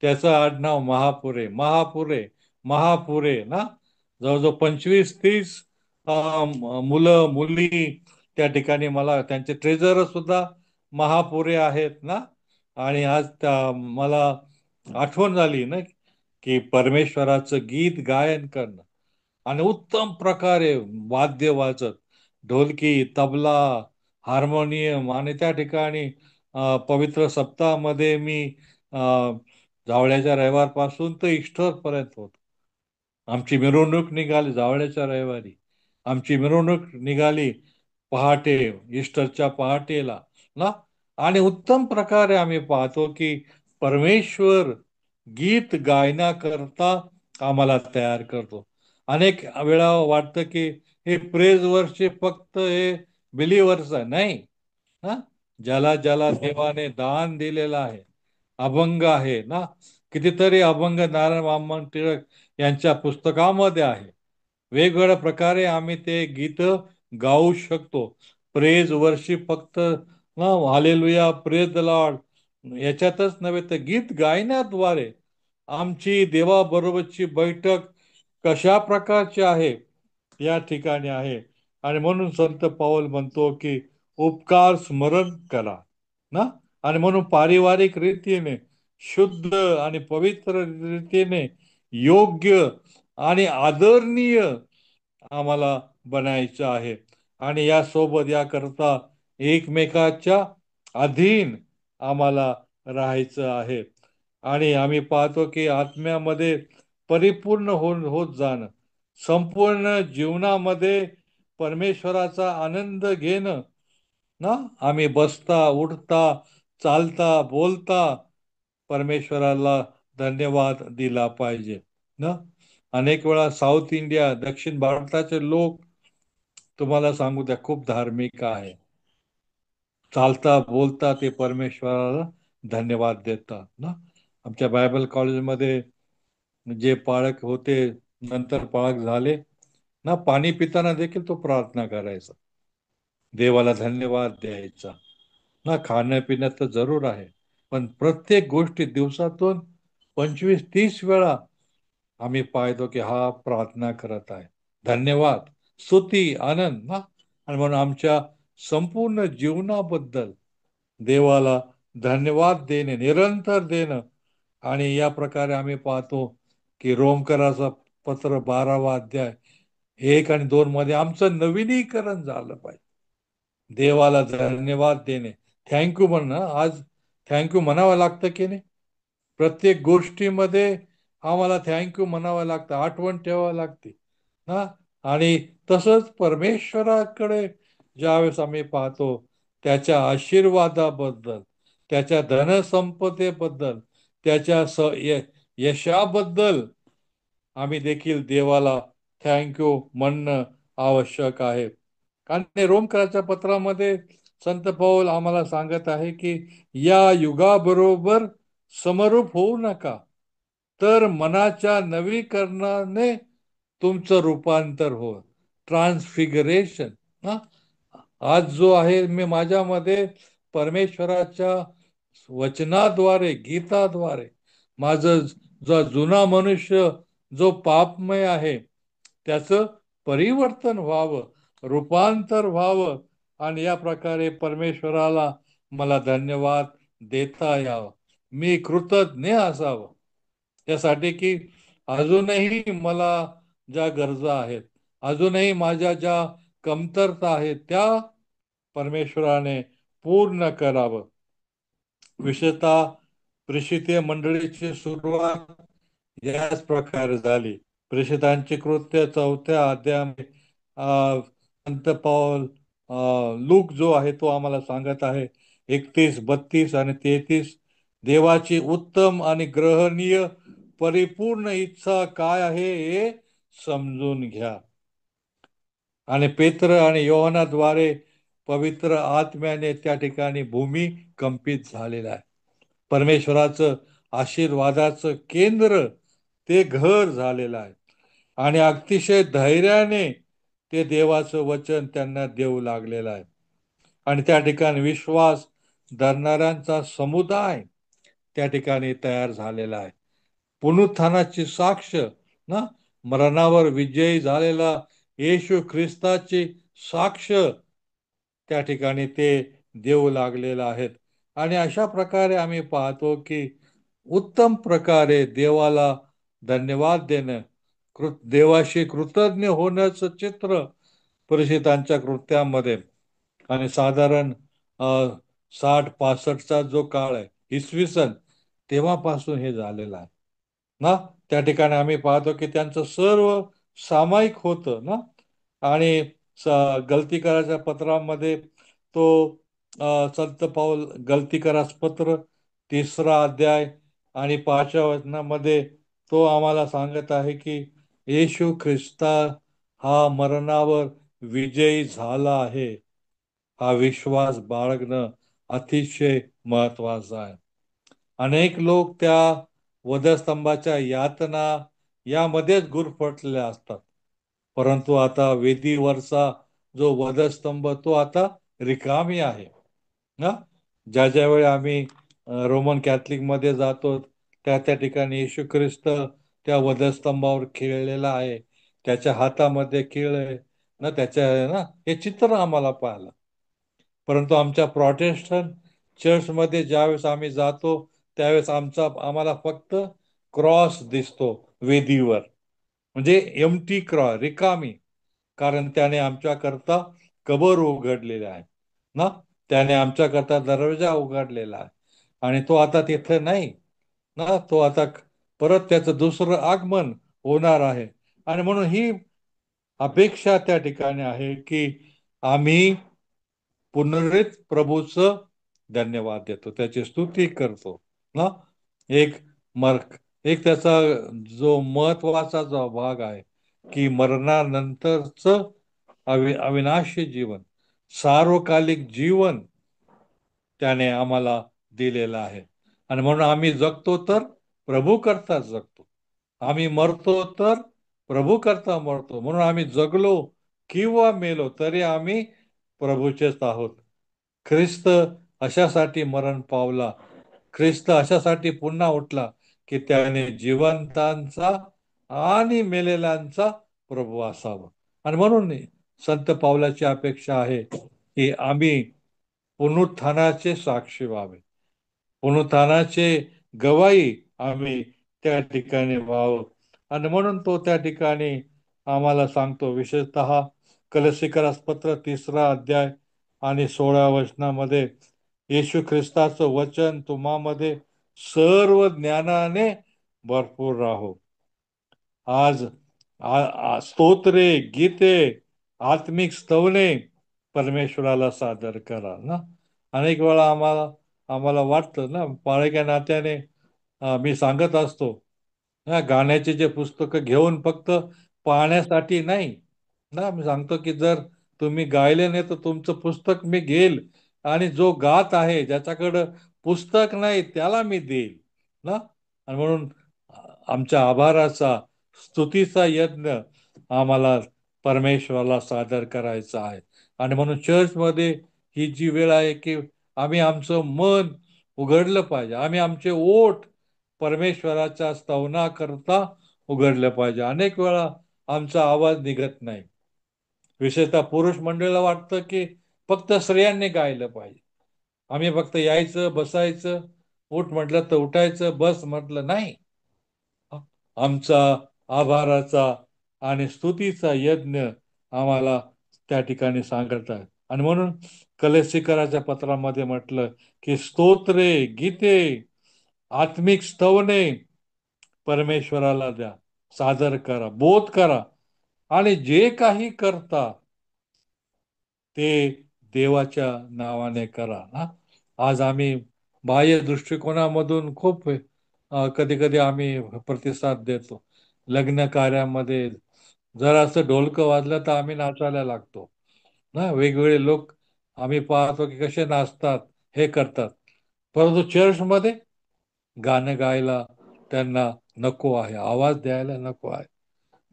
त्याचं आडनाव महापुरे, महापुरे, महापुरे ना. जवळजवळ 25-30 मुलं मुली त्या ठिकाणी, मला त्यांचे ट्रेझर सुद्धा महापुरे आहेत ना. आणि आज मला आठवण झाली ना की परमेश्वराचं गीत गायन करणं आणि उत्तम प्रकारे वाद्य वाजत, ढोलकी, तबला, हार्मोनियम. आणि त्या ठिकाणी पवित्र सप्ताहामध्ये मी अ, जावळ्याच्या रविवारपासून तर ईस्टरपर्यंत होतो. आमची मिरवणूक निघाली जावळ्याच्या रविवारी. आमची मिरवणूक निघाली पहाटे, ईस्टरच्या पहाटेला ना. आणि उत्तम प्रकारे आम्ही पाहतो की परमेश्वर गीत गायनाकरता आम्हाला तयार करतो. अनेक वेळा वाटतं की हे प्रेज वर्षे फक्त हे बिलीवर्स आहे, नाही ना. ज्याला ज्याला देवाने दान दिलेलं आहे, अभंग आहे ना. कितीतरी अभंग नारायण वामन टिळक यांच्या पुस्तकामध्ये आहे. वेगवेगळ्या प्रकारे आम्ही ते गीत गाऊ शकतो. प्रेज वर्षी फक्त ना हालेलुया, प्रेज द लॉर्ड याच्यातच नव्हे तर गीत गायनाद्वारे आमची देवाबरोबरची बैठक कशा प्रकारची आहे या ठिकाणी आहे. आणि म्हणून संत पाऊल म्हणतो की उपकार स्मरण करा ना. आणि म्हणून पारिवारिक रीतीने शुद्ध आणि पवित्र रीतीने योग्य आणि आदरणीय आम्हाला बनायचं आहे. आणि यासोबत याकरता एकमेकाच्या अधीन आम्हाला राहायचं आहे. आणि आम्ही पाहतो की आत्म्यामध्ये परिपूर्ण होत जाणं, संपूर्ण जीवनामध्ये परमेश्वराचा आनंद घेणं ना. आम्ही बसता, उठता, चालता, बोलता परमेश्वराला धन्यवाद दिला पाहिजे ना. अनेक वेळा साऊथ इंडिया, दक्षिण भारताचे लोक तुम्हाला सांगू द्या खूप धार्मिक आहे. चालता बोलता ते परमेश्वराला धन्यवाद देतात ना. आमच्या बायबल कॉलेजमध्ये जे पाळक होते, नंतर पाळक झाले ना, पाणी पिताना देखील तो प्रार्थना करायचा, देवाला धन्यवाद द्यायचा ना. खाणं पिणं तर जरूर आहे, पण प्रत्येक गोष्टी दिवसातून 25-30 वेळा आम्ही पाहतो की हा प्रार्थना करत आहे, धन्यवाद, स्तुती, आनंद ना. आणि म्हणून आमच्या संपूर्ण जीवनाबद्दल देवाला धन्यवाद देणे, निरंतर देणं. आणि या प्रकारे आम्ही पाहतो की रोमकराचा पत्र 12वा अध्याय 1 आणि 2 मध्ये आमचं नवीनीकरण झालं पाहिजे. देवाला धन्यवाद देणे, थँक्यू म्हणणं. आज थँक्यू म्हणावं लागतं की नाही. प्रत्येक गोष्टीमध्ये आम्हाला थँक्यू म्हणावं लागतं, आठवण ठेवावं लागते ना. आणि तसंच परमेश्वराकडे ज्यावेळेस आम्ही पाहतो त्याच्या आशीर्वादाबद्दल, त्याच्या धनसंपदेबद्दल, त्याच्या यशाबद्दल आम्ही देखील देवाला थँक्यू म्हणणं आवश्यक आहे. कारण रोमकराच्या पत्रामध्ये संत पौल आम्हाला सांगत आहे की या युगाबरोबर समरूप होऊ नका, तर मनाच्या नवीकरणाने तुमचं रूपांतर हो, ट्रान्सफिगरेशन ना. आज जो आहे मी माझ्यामध्ये परमेश्वराच्या वचनाद्वारे, गीताद्वारे माझं जो जुना मनुष्य जो पापमय आहे त्याचं परिवर्तन व्हावं, रूपांतर व्हावं. आणि या प्रकारे परमेश्वराला मला धन्यवाद देता यावं, मी कृतज्ञ असावं. त्यासाठी की अजूनही मला ज्या गरजा आहेत, अजूनही माझ्या ज्या कमतरता आहेत त्या परमेश्वराने पूर्ण करावं. विशेषतः प्रेषित मंडळीची सुरुवात याच प्रकारे झाली. प्रेषितांची कृत्य 4थ्या अध्यायामध्ये संत पाऊल लूक जो आहे तो आम्हाला सांगत आहे 31, 32 आणि 33 देवाची उत्तम आणि ग्रहणीय परिपूर्ण इच्छा काय आहे हे समजून घ्या. आणि पेत्र आणि योहानाद्वारे पवित्र आत्म्याने त्या ठिकाणी भूमी कंपित झालेला आहे. परमेश्वराचं आशीर्वादाचं केंद्र ते घर झालेलं आहे. आणि अतिशय धैर्याने ते देवाचं वचन त्यांना देऊ लागलेलं आहे. आणि त्या ठिकाणी विश्वास धरणाऱ्यांचा समुदाय त्या ठिकाणी तयार झालेला आहे. पुनरुत्थानाची साक्ष ना, मरणावर विजयी झालेला येशू ख्रिस्ताची साक्ष त्या ठिकाणी ते देऊ लागलेलं आहेत. आणि अशा प्रकारे आम्ही पाहतो की उत्तम प्रकारे देवाला धन्यवाद देणं, देवाशी कृतज्ञ होण्याचं चित्र परिषदांच्या कृत्यामध्ये आणि साधारण 60-65चा जो काळ आहे, इसवी सन, तेव्हापासून हे झालेलं आहे ना. त्या ठिकाणी आम्ही पाहतो की त्यांचं सर्व सामायिक होतं ना. आणि गलती करायच्या पत्रामध्ये तो संत पाऊल गलती करास पत्र 3रा अध्याय आणि 5व्या वचनामध्ये तो आम्हाला सांगत आहे की येशू ख्रिस्ता हा मरणावर विजयी झाला आहे. हा विश्वास बाळगणं अतिशय महत्वाचा आहे. अनेक लोक त्या वधस्तंभाच्या यातना यामध्येच गुरफटलेले असतात. परंतु आता वेदीवरचा जो वधस्तंभ तो आता रिकामी आहे ना. ज्या ज्या वेळी आम्ही रोमन कॅथलिक मध्ये जातो, त्या त्या ठिकाणी येशू ख्रिस्त त्या वधस्तंभावर खिळलेला आहे, त्याच्या हातामध्ये खिळ आहे ना, त्याच्या ना हे चित्र आम्हाला पाहिलं. परंतु आमच्या प्रोटेस्टंट चर्चमध्ये ज्यावेळेस आम्ही जातो त्यावेळेस आम्हाला फक्त क्रॉस दिसतो वेदीवर, म्हणजे एमटी क्रॉस, रिकामी. कारण त्याने आमच्याकरता कबर उघडलेले आहे ना, त्याने आमच्याकरता दरवाजा उघडलेला आहे. आणि तो आता तिथे नाही ना, तो आता परत त्याचं दुसरं आगमन होणार आहे. आणि म्हणून ही अपेक्षा त्या ठिकाणी आहे की आम्ही पुनरुत्थित प्रभूचं धन्यवाद देतो, त्याची स्तुती करतो ना. एक मर्क एक त्याचा जो महत्वाचा जो भाग आहे की मरणानंतरच अविनाशी जीवन, सार्वकालिक जीवन त्याने आम्हाला दिलेलं आहे. आणि म्हणून आम्ही जगतो तर प्रभू करता जगतो, आम्ही मरतो तर प्रभू करता मरतो. म्हणून आम्ही जगलो किंवा मेलो तरी आम्ही प्रभूचेच आहोत. ख्रिस्त अशासाठी मरण पावला, ख्रिस्त अशासाठी पुन्हा उठला की त्याने जिवंतांचा आणि मेलेल्यांचा प्रभू असावा. आणि म्हणून संत पावलाची अपेक्षा आहे की आम्ही पुनरुत्थानाचे साक्षी व्हावे, पुनरुत्थानाचे गवाई आम्ही त्या ठिकाणी व्हावं. आणि म्हणून तो त्या ठिकाणी आम्हाला सांगतो, विशेषतः कलसीकरास पत्र 3रा अध्याय आणि 16व्या वचनामध्ये, येशू ख्रिस्ताचं वचन तुम्हामध्ये सर्व ज्ञानाने भरपूर राहो. आज स्तोत्रे, गीते, आत्मिक स्तवने परमेश्वराला सादर करा ना. अनेक वेळा आम्हाला वाटतं ना, पाळक्या नात्याने मी सांगत असतो ना, गाण्याचे जे पुस्तक घेऊन फक्त पाहण्यासाठी नाही ना. मी सांगतो की जर तुम्ही गायले नाही तर तुमचं पुस्तक मी घेईल, आणि जो गात आहे ज्याच्याकडं पुस्तक नाही त्याला मी देईल ना. आणि म्हणून आमच्या आभाराचा, स्तुतीचा यज्ञ आम्हाला परमेश्वराला सादर करायचा आहे. आणि म्हणून चर्चमध्ये ही जी वेळ आहे की आम्ही आमचं मन उघडलं पाहिजे, आम्ही आमचे ओठ परमेश्वराच्या स्तवना करता उघडलं पाहिजे. अनेक वेळा आमचा आवाज निघत नाही. विशेषतः पुरुष मंडळीला वाटतं की फक्त स्त्रियांनी गायलं पाहिजे, आम्ही फक्त यायचं बसायचं, उठ म्हटलं तर उठायचं, बस म्हटलं नाही. आमचा आभाराचा आणि स्तुतीचा यज्ञ आम्हाला त्या ठिकाणी सांगत आहे. आणि म्हणून कलेसीकराच्या पत्रामध्ये म्हटलं की स्तोत्रे, गीते, आत्मिक स्तवने परमेश्वराला द्या, सादर करा, बोध करा, आणि जे काही करता ते देवाच्या नावाने करा ना. आज आम्ही बाह्य दृष्टिकोनामधून खूप कधी कधी आम्ही प्रतिसाद देतो लग्न कार्यामध्ये, जर असं ढोलकं वाजलं तर आम्ही नाचायला लागतो ना. वेगवेगळे लोक आम्ही पाहतो की कसे नाचतात, हे करतात. परंतु चर्चमध्ये गाणं गायला त्यांना नको आहे, आवाज द्यायला नको आहे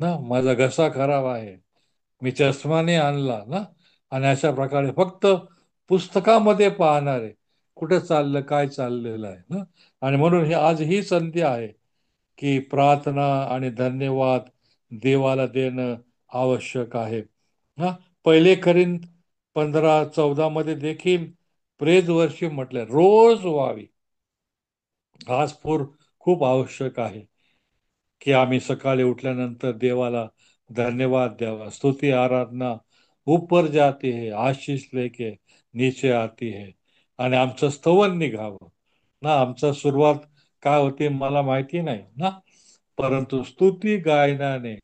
ना. माझा घसा खराब आहे, मी चष्माने आणला ना. आणि अशा प्रकारे फक्त पुस्तकामध्ये पाहणारे कुठे चाललं, काय चाललेलं आहे ना. आणि म्हणून हे आज ही संधी आहे की प्रार्थना आणि धन्यवाद देवाला देणं आवश्यक आहे ना. पहिले करीन 15:14 मध्ये देखील प्रेज वर्षी म्हटलं रोज व्हावी. आज खूप आवश्यक आहे की आम्ही सकाळी उठल्यानंतर देवाला धन्यवाद द्यावा, स्तुती आराधना ऊपर जाती है, आशीष लेके नीचे आती है. आणि आमचं स्तवन निघावं ना. आमचा सुरुवात काय होते मला माहिती नाही ना, परंतु स्तुती गायनाने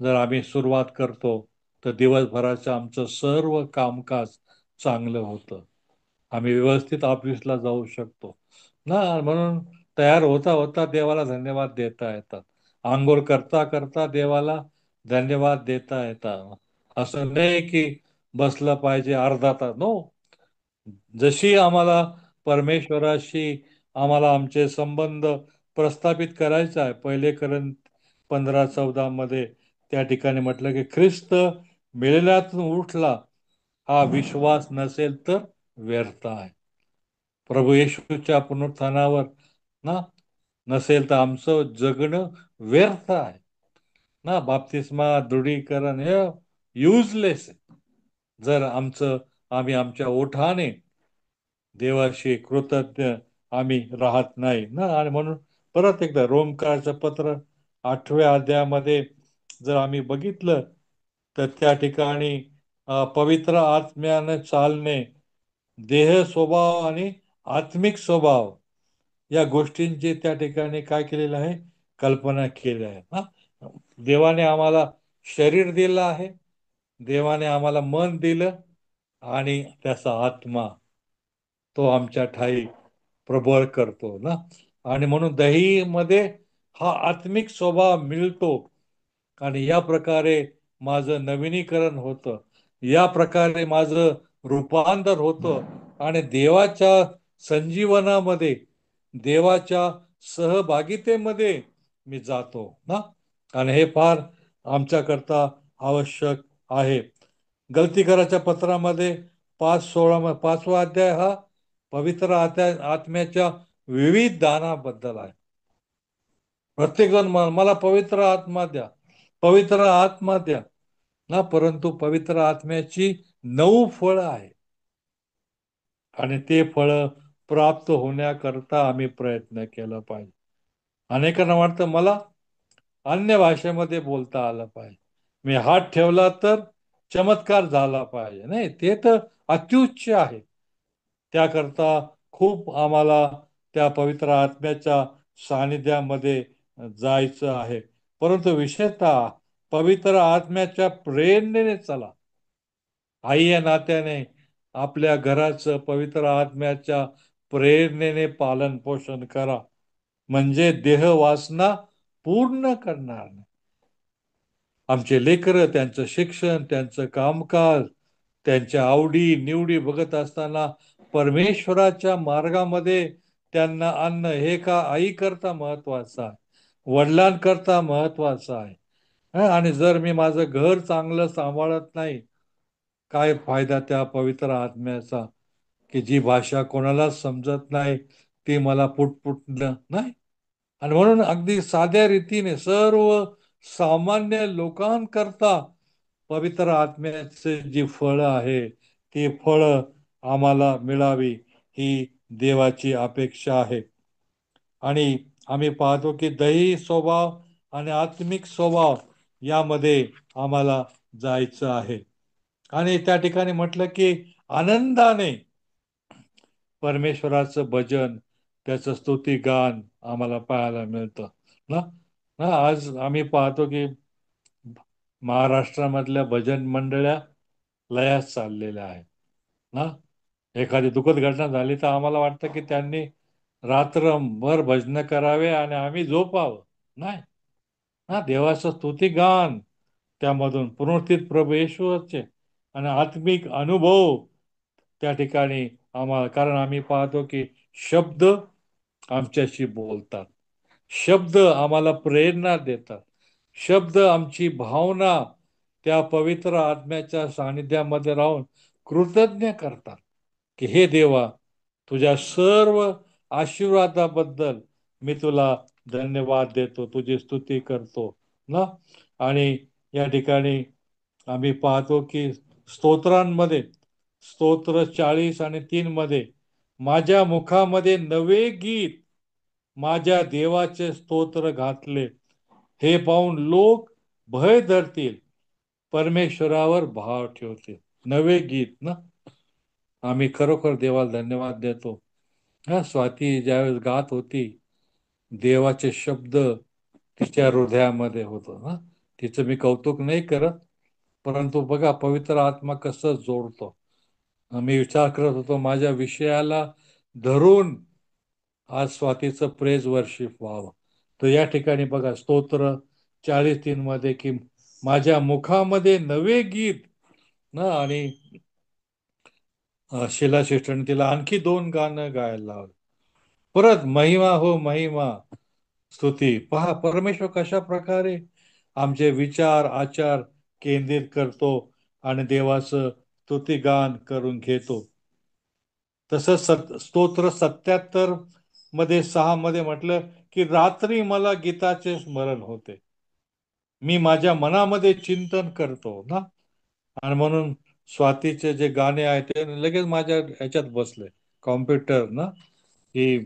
जर आम्ही सुरुवात करतो तर दिवसभराचं आमचं सर्व कामकाज चांगलं होतं. आम्ही व्यवस्थित ऑफिसला जाऊ शकतो ना. म्हणून तयार होता होता देवाला धन्यवाद देता येतात. आंघोळ करता करता देवाला धन्यवाद देता येतात. असं नाही की बसलं पाहिजे अर्धा तास, नो. जशी आम्हाला परमेश्वराशी आम्हाला आमचे संबंध प्रस्थापित करायचा आहे, पहिले करण 15:14 मध्ये त्या ठिकाणी म्हटलं की ख्रिस्त मेलेल्यातून उठला, हा विश्वास नसेल तर व्यर्थ आहे. प्रभू येशूच्या पुनरुत्थानावर ना नसेल तर आमचं जगणं व्यर्थ आहे ना. बाप्तिस्मा, दृढीकरण हे युजलेस आहे जर आम्ही आमच्या ओठाने देवाशी कृतज्ञ आम्ही राहत नाही ना. आणि म्हणून परत एकदा रोमकारचं पत्र 8व्या अध्यायामध्ये जर आम्ही बघितलं तर त्या ठिकाणी पवित्र आत्म्याने चालणे, देह स्वभाव आणि आत्मिक स्वभाव या गोष्टींची त्या ठिकाणी काय केलेलं आहे, कल्पना केली आहे ना. देवाने आम्हाला शरीर दिलं आहे, देवाने आम्हाला मन दिलं, आणि त्याचा आत्मा तो आमच्या ठाई प्रबळ करतो ना. आणि म्हणून दही मध्ये हा आत्मिक स्वभाव मिळतो. आणि या प्रकारे माझं नवीनीकरण होतं, या प्रकारे माझं रूपांतर होतं, आणि देवाच्या संजीवनामध्ये, देवाच्या सहभागितेमध्ये मी जातो ना. आणि हे फार आमच्याकरता आवश्यक आहे. गलती कराच्या पत्रामध्ये 5:16 5वा अध्याय हा पवित्र आत्म्याच्या विविध दानाबद्दल आहे. प्रत्येक जण मला पवित्र आत्मा द्या, पवित्र आत्मा द्या ना. परंतु पवित्र आत्म्याची 9 फळं आहे, आणि ते फळं प्राप्त होण्याकरता आम्ही प्रयत्न केला पाहिजे. अनेकांना वाटतं मला अन्य भाषेमध्ये बोलता आलं पाहिजे, मी हात ठेवला तर चमत्कार झाला पाहिजे. नाही, ते तर अत्युच्च आहे. त्याकरता खूप आम्हाला त्या पवित्र आत्म्याच्या सानिध्यामध्ये जायचं आहे. परंतु विशेषतः पवित्र आत्म्याच्या प्रेरणेने चला. आई या नात्याने आपल्या घराचं पवित्र आत्म्याच्या प्रेरणेने पालन पोषण करा, म्हणजे देह वासना पूर्ण करणार नाही. आमचे लेकरं त्यांचं शिक्षण, त्यांचं कामकाज, त्यांच्या आवडी निवडी बघत असताना परमेश्वराच्या मार्गामध्ये त्यांना आणणं हे का आई करता महत्वाचं आहे, वडिलांकरता महत्वाचं आहे. आणि जर मी माझं घर चांगलं सांभाळत नाही, काय फायदा त्या पवित्र आत्म्याचा, की जी भाषा कोणालाच समजत नाही ती मला पुटपुटणं नाही. आणि म्हणून अगदी साध्या रीतीने सर्व सामान्य लोकांकरता पवित्र आत्म्याचे जी फळं आहे ती फळं आम्हाला मिळावी, ही देवाची अपेक्षा आहे. आणि आम्ही पाहतो की दैही स्वभाव आणि आत्मिक स्वभाव यामध्ये आम्हाला जायचं आहे. आणि त्या ठिकाणी म्हटलं की आनंदाने परमेश्वराचं भजन, त्याचं स्तुती गान आम्हाला पाहायला मिळतं ना. ना आज आम्ही पाहतो की महाराष्ट्रामधल्या भजन मंडळ्या लयास चाललेल्या आहेत ना. एखादी दुःखद घटना झाली तर आम्हाला वाटतं की त्यांनी रात्रभर भजन करावे आणि आम्ही झोपावं. नाही ना, देवाचं स्तुती गान त्यामधून पुनरुत्थित प्रभू येशूचे आणि आत्मिक अनुभव त्या ठिकाणी आम्हाला, कारण आम्ही पाहतो की शब्द आमच्याशी बोलतात, शब्द आम्हाला प्रेरणा देतात, शब्द आमची भावना त्या पवित्र आत्म्याच्या सानिध्यामध्ये राहून कृतज्ञ करतात की हे देवा, तुझ्या सर्व आशीर्वादाबद्दल मी तुला धन्यवाद देतो, तुझी स्तुती करतो ना. आणि या ठिकाणी आम्ही पाहतो की स्तोत्रांमध्ये, स्तोत्र 40 आणि 3 मध्ये, माझ्या मुखामध्ये नवे गीत माझ्या देवाचे स्तोत्र घातले, हे पाहून लोक भय धरतील, परमेश्वरावर भाव ठेवतील. नवे गीत ना, आम्ही खरोखर देवाला धन्यवाद देतो. हा, स्वाती ज्यावेळेस गात होती, देवाचे शब्द तिच्या हृदयामध्ये होतो ना. तिचं मी कौतुक नाही करत, परंतु बघा पवित्र आत्मा कसं जोडतो. मी विचार करत होतो माझ्या विषयाला धरून आज स्वातीचं प्रेज वर्शिप व्हावं. तर या ठिकाणी बघा स्तोत्र 40:3 मध्ये की माझ्या मुखामध्ये नवे गीत ना. आणि शिला शिष्टन तिला आणखी 2 गाणं गायला लावलं. परत महिमा हो महिमा, स्तुती. पहा परमेश्वर कशा प्रकारे आमचे विचार आचार केंद्रित करतो आणि देवाचं स्तुतिगान करून घेतो. तसंच स्तोत्र 77 मध्ये 6 मध्ये म्हटलं की रात्री मला गीताचे स्मरण होते, मी माझ्या मनामध्ये चिंतन करतो ना. आणि म्हणून स्वातीचे जे गाणे आहेत ते लगेच माझ्या ह्याच्यात बसले, कॉम्प्युटर ना. की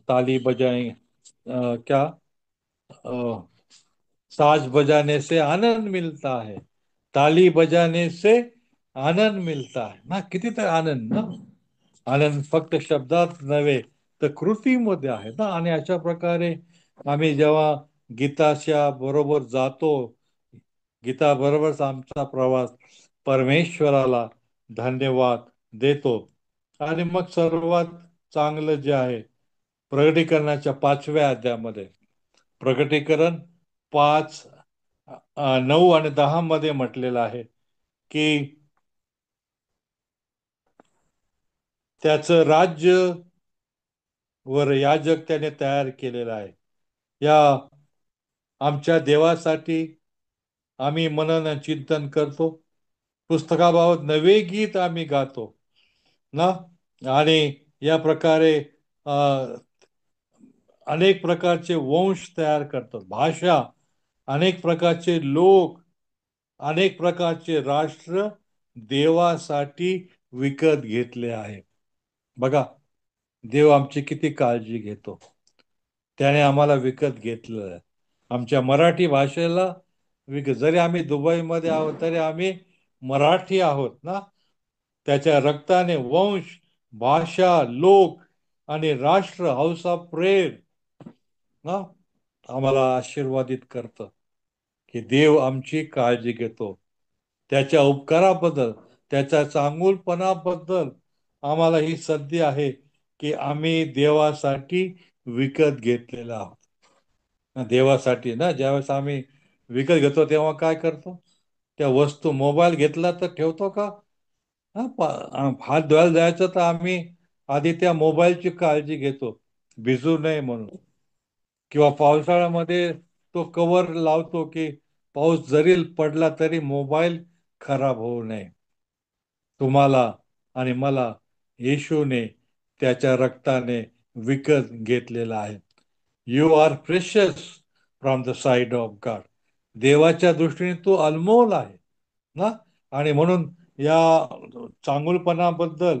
ताली बजाई, क्या, साज बजाने से आनंद मिलता है, ताली बजाने से आनंद मिलता है ना. किती तर आनंद ना. आनंद फक्त शब्दात नव्हे तर कृतीमध्ये आहे ना. आणि अशा प्रकारे आम्ही जेव्हा गीताच्या बरोबर जातो, गीता बरोबरच आमचा प्रवास परमेश्वराला धन्यवाद देतो. आणि मग सर्वात चांगलं जे आहे, प्रगटीकरणाच्या 5व्या अध्यायामध्ये, प्रगटीकरण 5:9 आणि 10 मध्ये म्हटलेलं आहे की त्याचं राज्य वर याजक त्याने तयार केलेला आहे. या आमच्या देवासाठी आम्ही मनन चिंतन करतो, पुस्तकाबाबत नवे गीत आम्ही गातो ना. आणि या प्रकारे अनेक प्रकारचे वंश तयार करतात, भाषा, अनेक प्रकारचे लोक, अनेक प्रकारचे राष्ट्र देवासाठी विकत घेतले आहे. बघा देव आमची किती काळजी घेतो, त्याने आम्हाला विकत घेतलं आहे. आमच्या मराठी भाषेला विकत, जरी आम्ही दुबईमध्ये आहोत तरी आम्ही मराठी आहोत ना. त्याच्या रक्ताने वंश, भाषा, लोक आणि राष्ट्र, हाऊस ऑफ प्रेयर ना, आम्हाला आशीर्वादित करतं की देव आमची काळजी घेतो. त्याच्या उपकाराबद्दल, त्याच्या चांगुलपणाबद्दल आम्हाला ही संधी आहे की आम्ही देवासाठी विकत घेतलेला आहोत. देवासाठी ना, ज्यावेळेस आम्ही विकत घेतो तेव्हा काय करतो, त्या वस्तू, मोबाईल घेतला तर ठेवतो का? हात धुवायला जायचं तर आम्ही आधी त्या मोबाईलची काळजी घेतो, भिजू नये म्हणून. किंवा पावसाळ्यामध्ये तो कव्हर लावतो की पाऊस जरी पडला तरी मोबाईल खराब होऊ नये. तुम्हाला आणि मला येशूने त्याच्या रक्ताने विकत घेतलेला आहे. You are precious from the side of God. देवाच्या दृष्टीने तो अनमोल आहे ना. आणि म्हणून या चांगुलपणाबद्दल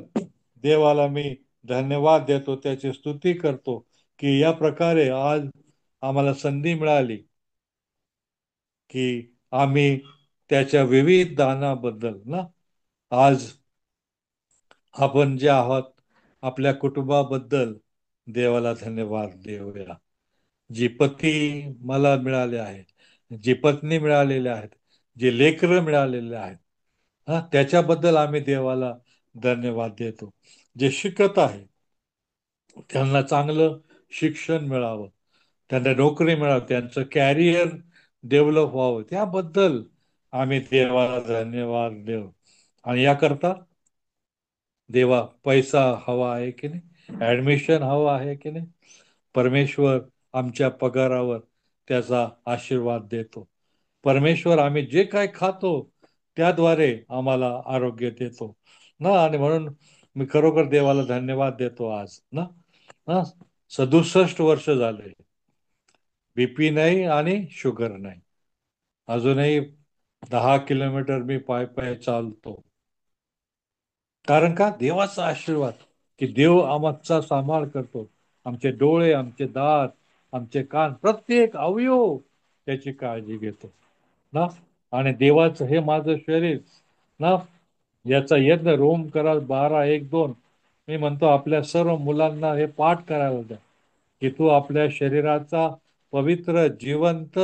देवाला मी धन्यवाद देतो, त्याची स्तुती करतो की या प्रकारे आज आम्हाला संधी मिळाली की आम्ही त्याच्या विविध दानाबद्दल ना, आज आपण जे आहोत आपल्या कुटुंबाबद्दल देवाला धन्यवाद देऊया. जी पती मला मिळाले आहे, जी पत्नी मिळालेली आहेत, जे लेकरं मिळालेले आहेत, त्याच्याबद्दल आम्ही देवाला धन्यवाद देतो. जे शिकत आहे त्यांना चांगलं शिक्षण मिळावं, त्यांना नोकरी मिळावं, त्यांचं कॅरियर डेव्हलप व्हावं, त्याबद्दल आम्ही देवाला धन्यवाद देऊ. आणि याकरता देवा पैसा हवा आहे की नाही, ऍडमिशन हवं आहे की नाही, परमेश्वर आमच्या पगारावर त्याचा आशीर्वाद देतो. परमेश्वर आम्ही जे काय खातो त्याद्वारे आम्हाला आरोग्य देतो ना. आणि म्हणून मी खरोखर देवाला धन्यवाद देतो आज ना. ना 67 वर्ष झाले, बीपी नाही आणि शुगर नाही. अजूनही 10 किलोमीटर मी पाय पाय चालतो. कारण का? देवाचा आशीर्वाद, की देव आमचा सांभाळ करतो. आमचे डोळे, आमचे दात, आमचे कान, प्रत्येक अवयव त्याची काळजी घेतो ना. आणि देवाचं हे माझं शरीर ना, याचा यज्ञ रोम करा 12:1-2. मी म्हणतो आपल्या सर्व मुलांना हे पाठ करायला द्या, की तू आपल्या शरीराचा पवित्र, जिवंत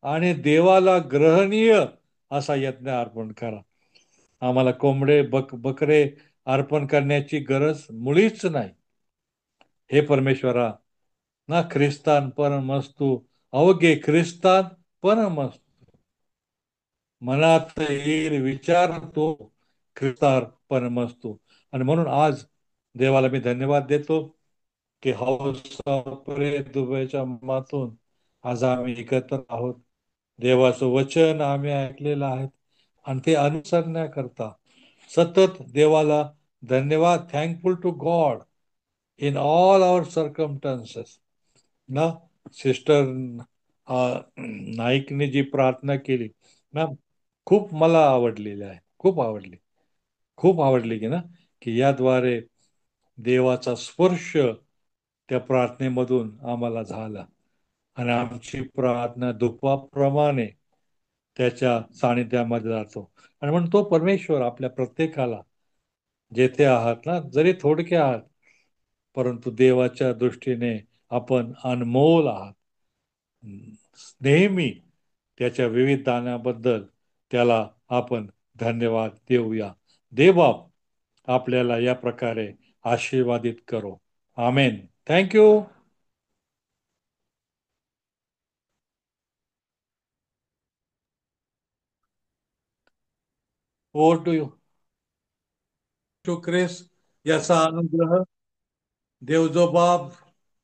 आणि देवाला ग्रहणीय असा यज्ञ अर्पण करा. आम्हाला कोंबडे बकरे अर्पण करण्याची गरज मुळीच नाही. हे परमेश्वरा ना, ख्रिस्तान परमस्तु, अवघे ख्रिस्तान परमस्तु, मनात येईल विचार तो ख्रिस्तार परमस्तु. आणि म्हणून आज देवाला मी धन्यवाद देतो, की हाऊस ऑफ दुबईच्या मातून आज आम्ही एकत्र आहोत. देवाचं वचन आम्ही ऐकलेलं आहे आणि ते अनुसरण्याकरता सतत देवाला धन्यवाद, thankful to God in all our circumstances ना. सिस्टर नाईकने जी प्रार्थना केली ना, खूप मला आवडलेली आहे, खूप आवडली, खूप आवडली की ना, की याद्वारे देवाचा स्पर्श त्या प्रार्थनेमधून आम्हाला झाला आणि आमची प्रार्थना धुपाप्रमाणे त्याच्या सानिध्यामध्ये जातो. आणि म्हणून तो परमेश्वर आपल्या प्रत्येकाला, जेथे आहात ना, जरी थोडके आहात, परंतु देवाच्या दृष्टीने आपण अनमोल आहात. नेहमी त्याच्या विविध दानाबद्दल त्याला आपण धन्यवाद देऊया. देवबाप आपल्याला या प्रकारे आशीर्वादित करो. Amen. Thank you. Over to you to Chris. याचा अनुग्रह, देव जो बाप,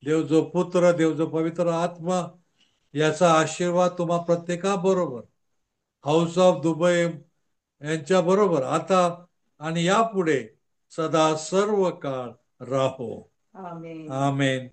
देव जो पुत्र, देव जो पवित्र आत्मा, याचा आशीर्वाद तुम्हा प्रत्येकाबरोबर, हाऊस ऑफ दुबई यांच्या बरोबर आता आणि यापुढे सदा सर्व काळ राहो. आमेन. आमेन.